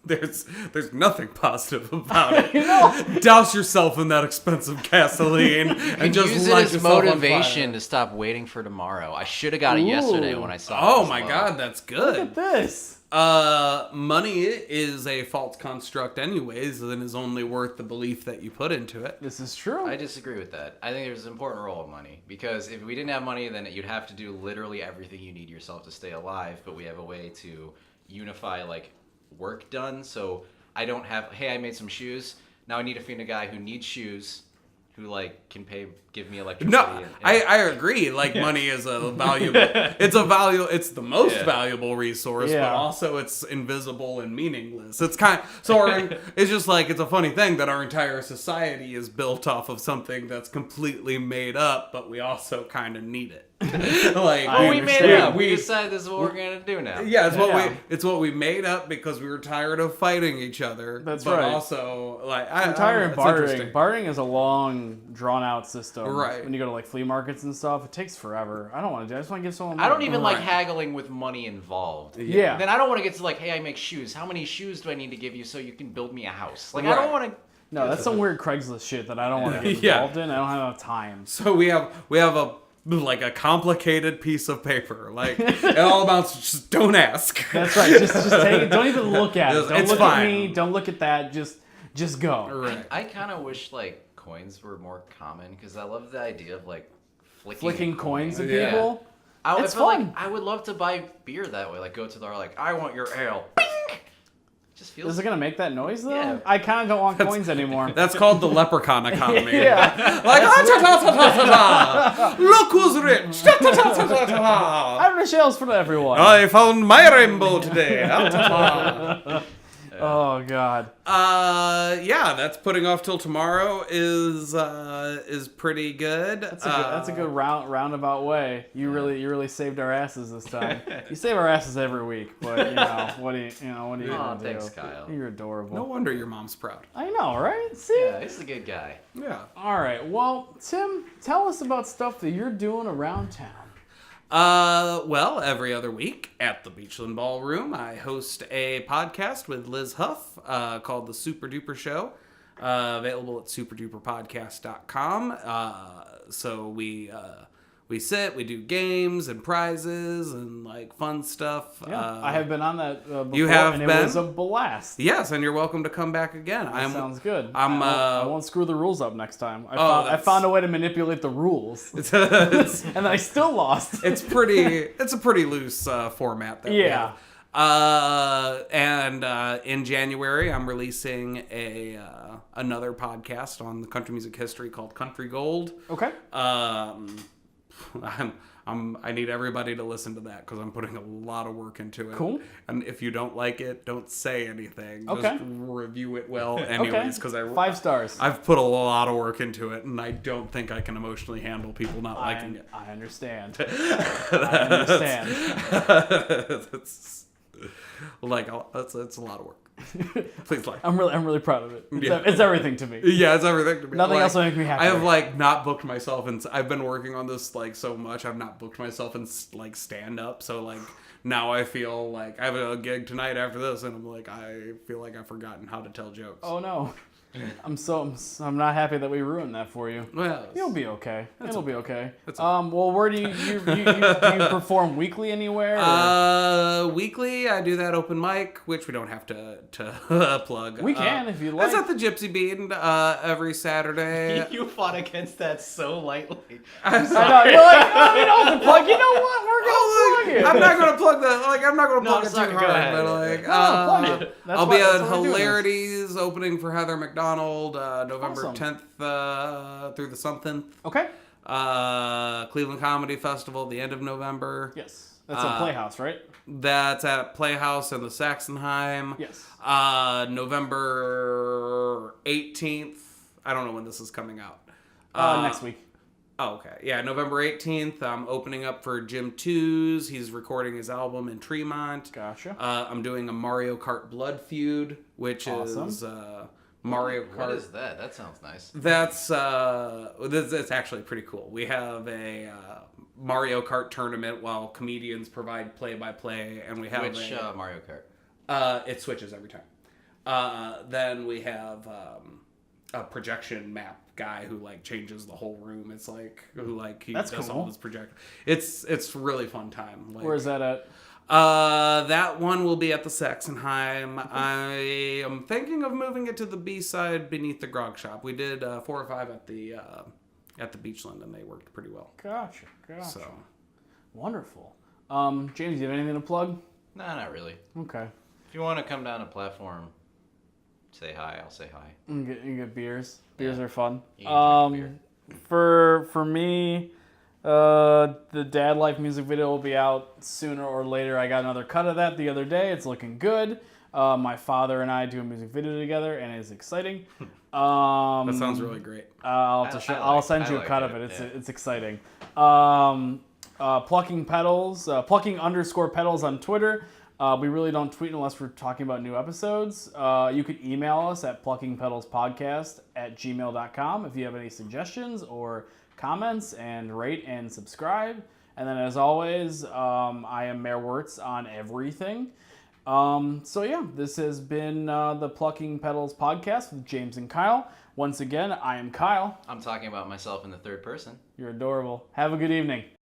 there's nothing positive about it. You know? Douse yourself in that expensive gasoline and just use it light as yourself on motivation fire. to stop waiting for tomorrow. I should have got it yesterday when I saw it. Oh as my well. god, that's Look good. at this. Money is a false construct anyways, and is only worth the belief that you put into it. This is true. I disagree with that. I think there's an important role of money, because if we didn't have money, then you'd have to do literally everything you need yourself to stay alive, but we have a way to unify like work done. So I don't have, hey, I made some shoes. Now I need to find a guy who needs shoes, who like can give me electricity. No, I agree. Like money is a valuable. It's the most valuable resource, but also it's invisible and meaningless. It's it's just like it's a funny thing that our entire society is built off of something that's completely made up, but we also kind of need it. Like we made it up. We decided this is what we're gonna do now. Yeah, it's what we made up because we were tired of fighting each other. That's but right. Also, like I'm tired of bartering. Bartering is a long, drawn-out system. Right. When you go to like flea markets and stuff, it takes forever. I don't want to do it. I just want to give someone I money. don't even like haggling with money involved. Yeah. Then I don't want to get to like, hey, I make shoes. How many shoes do I need to give you so you can build me a house? Like I don't want to. No, that's some weird Craigslist shit that I don't want to get involved in. I don't have enough time. So we have a complicated piece of paper. Like it all amounts to just don't ask. That's right. Just take it. Don't even look at it. Don't It's look fine. at me. Don't look at that. Just go. Right. I kind of wish like coins were more common, because I love the idea of like Flicking coins at Yeah. people. It's feel like fun. I would love to buy beer that way. Like go to the bar, like I want your ale. Bing! Just feels. Is it gonna make that noise though? Yeah. I kind of don't want coins anymore. That's called the leprechaun economy. Yeah. Like ta-ta-ta-ta-ta-ta. Look who's rich. Ta-ta-ta-ta-ta-ta. I have the shells for everyone. I found my rainbow today. Ta-ta. Oh God. Yeah, that's putting off till tomorrow is pretty good. That's a good roundabout way. You really saved our asses this time. You save our asses every week, but what do you gonna do? Thanks, Kyle. You're adorable. No wonder your mom's proud. I know, right? See? Yeah, he's a good guy. Yeah. All right. Well, Tim, tell us about stuff that you're doing around town. Well, every other week at the Beachland Ballroom, I host a podcast with Liz Huff called The Super Duper Show, available at superduperpodcast.com. So we sit, we do games and prizes and like fun stuff. Yeah, I have been on that before, you have and been? it was a blast. Yes, and you're welcome to come back again. That sounds good. I'm, I won't screw the rules up next time. I that's- found a way to manipulate the rules, it's and then I still lost. it's a pretty loose format that we have. And in January, I'm releasing another podcast on the country music history called Country Gold. Okay. I need everybody to listen to that because I'm putting a lot of work into it. Cool. And if you don't like it, don't say anything. Okay. Just review it well, anyways. Because 5 stars. I've put a lot of work into it, and I don't think I can emotionally handle people not liking it. I understand. I understand. It's like it's a lot of work. Please like. I'm really proud of it. Yeah. It's everything to me. Yeah, it's everything to me. Nothing else will make me happy. I have like not booked myself, and I've been working on this like so much. I've not booked myself in like stand up. So like now I feel like I have a gig tonight after this, and I'm like I feel like I've forgotten how to tell jokes. Oh no. I'm not happy that we ruined that for you. Well, You'll be okay. It'll be okay. That's well, where do you perform weekly anywhere? Weekly, I do that open mic, which we don't have to plug. We can if you like. That's at the Gypsy Bean every Saturday. You fought against that so lightly. I know. You're like, oh, you know what to plug. You know what? We're gonna plug it. I'm not gonna plug I'm not gonna No, plug it sorry, too go hard, ahead. but like, plug it. That's I'll why- be that's at why we're doing this. Hilarities opening for Heather McDonald, November Awesome. 10th through the something. Okay. Cleveland Comedy Festival, the end of November. Yes. That's a Playhouse, right? That's at Playhouse in the Saxonheim. Yes. November 18th. I don't know when this is coming out. Next week. Oh, okay. Yeah, November 18th. I'm opening up for Jim Twos. He's recording his album in Tremont. Gotcha. I'm doing a Mario Kart Blood Feud, which Awesome. is Mario Kart. What is that? That sounds nice. That's it's actually pretty cool. We have a Mario Kart tournament while comedians provide play-by-play, and we have Which Mario Kart? it switches every time. Then we have a projection map guy who like changes the whole room. It's like he That's does cool. all this project. It's really fun time. Like, Where's that at? that one will be at the Saxonheim. I am thinking of moving it to the B-side beneath the grog shop. We did 4 or 5 at the Beachland, and they worked pretty well. Gotcha. So Wonderful. James, you have anything to plug? No, not really. Okay. If you want to come down to platform, say hi. I'll say hi. You get beers. Beers are fun. You can drink For me, the Dad Life music video will be out sooner or later. I got another cut of that the other day. It's looking good. My father and I do a music video together, and it's exciting. that sounds really great. I'll send you a like cut of it, it. yeah. It's exciting. Plucking Petals, plucking_petals on Twitter. We really don't tweet unless we're talking about new episodes. You can email us at pluckingpetalspodcast@gmail.com if you have any suggestions or comments, and rate and subscribe. And then as always, I am Mayor Wertz on everything. So yeah, this has been the Plucking Petals podcast with James and Kyle. Once again, I am Kyle. I'm talking about myself in the third person. You're adorable. Have a good evening.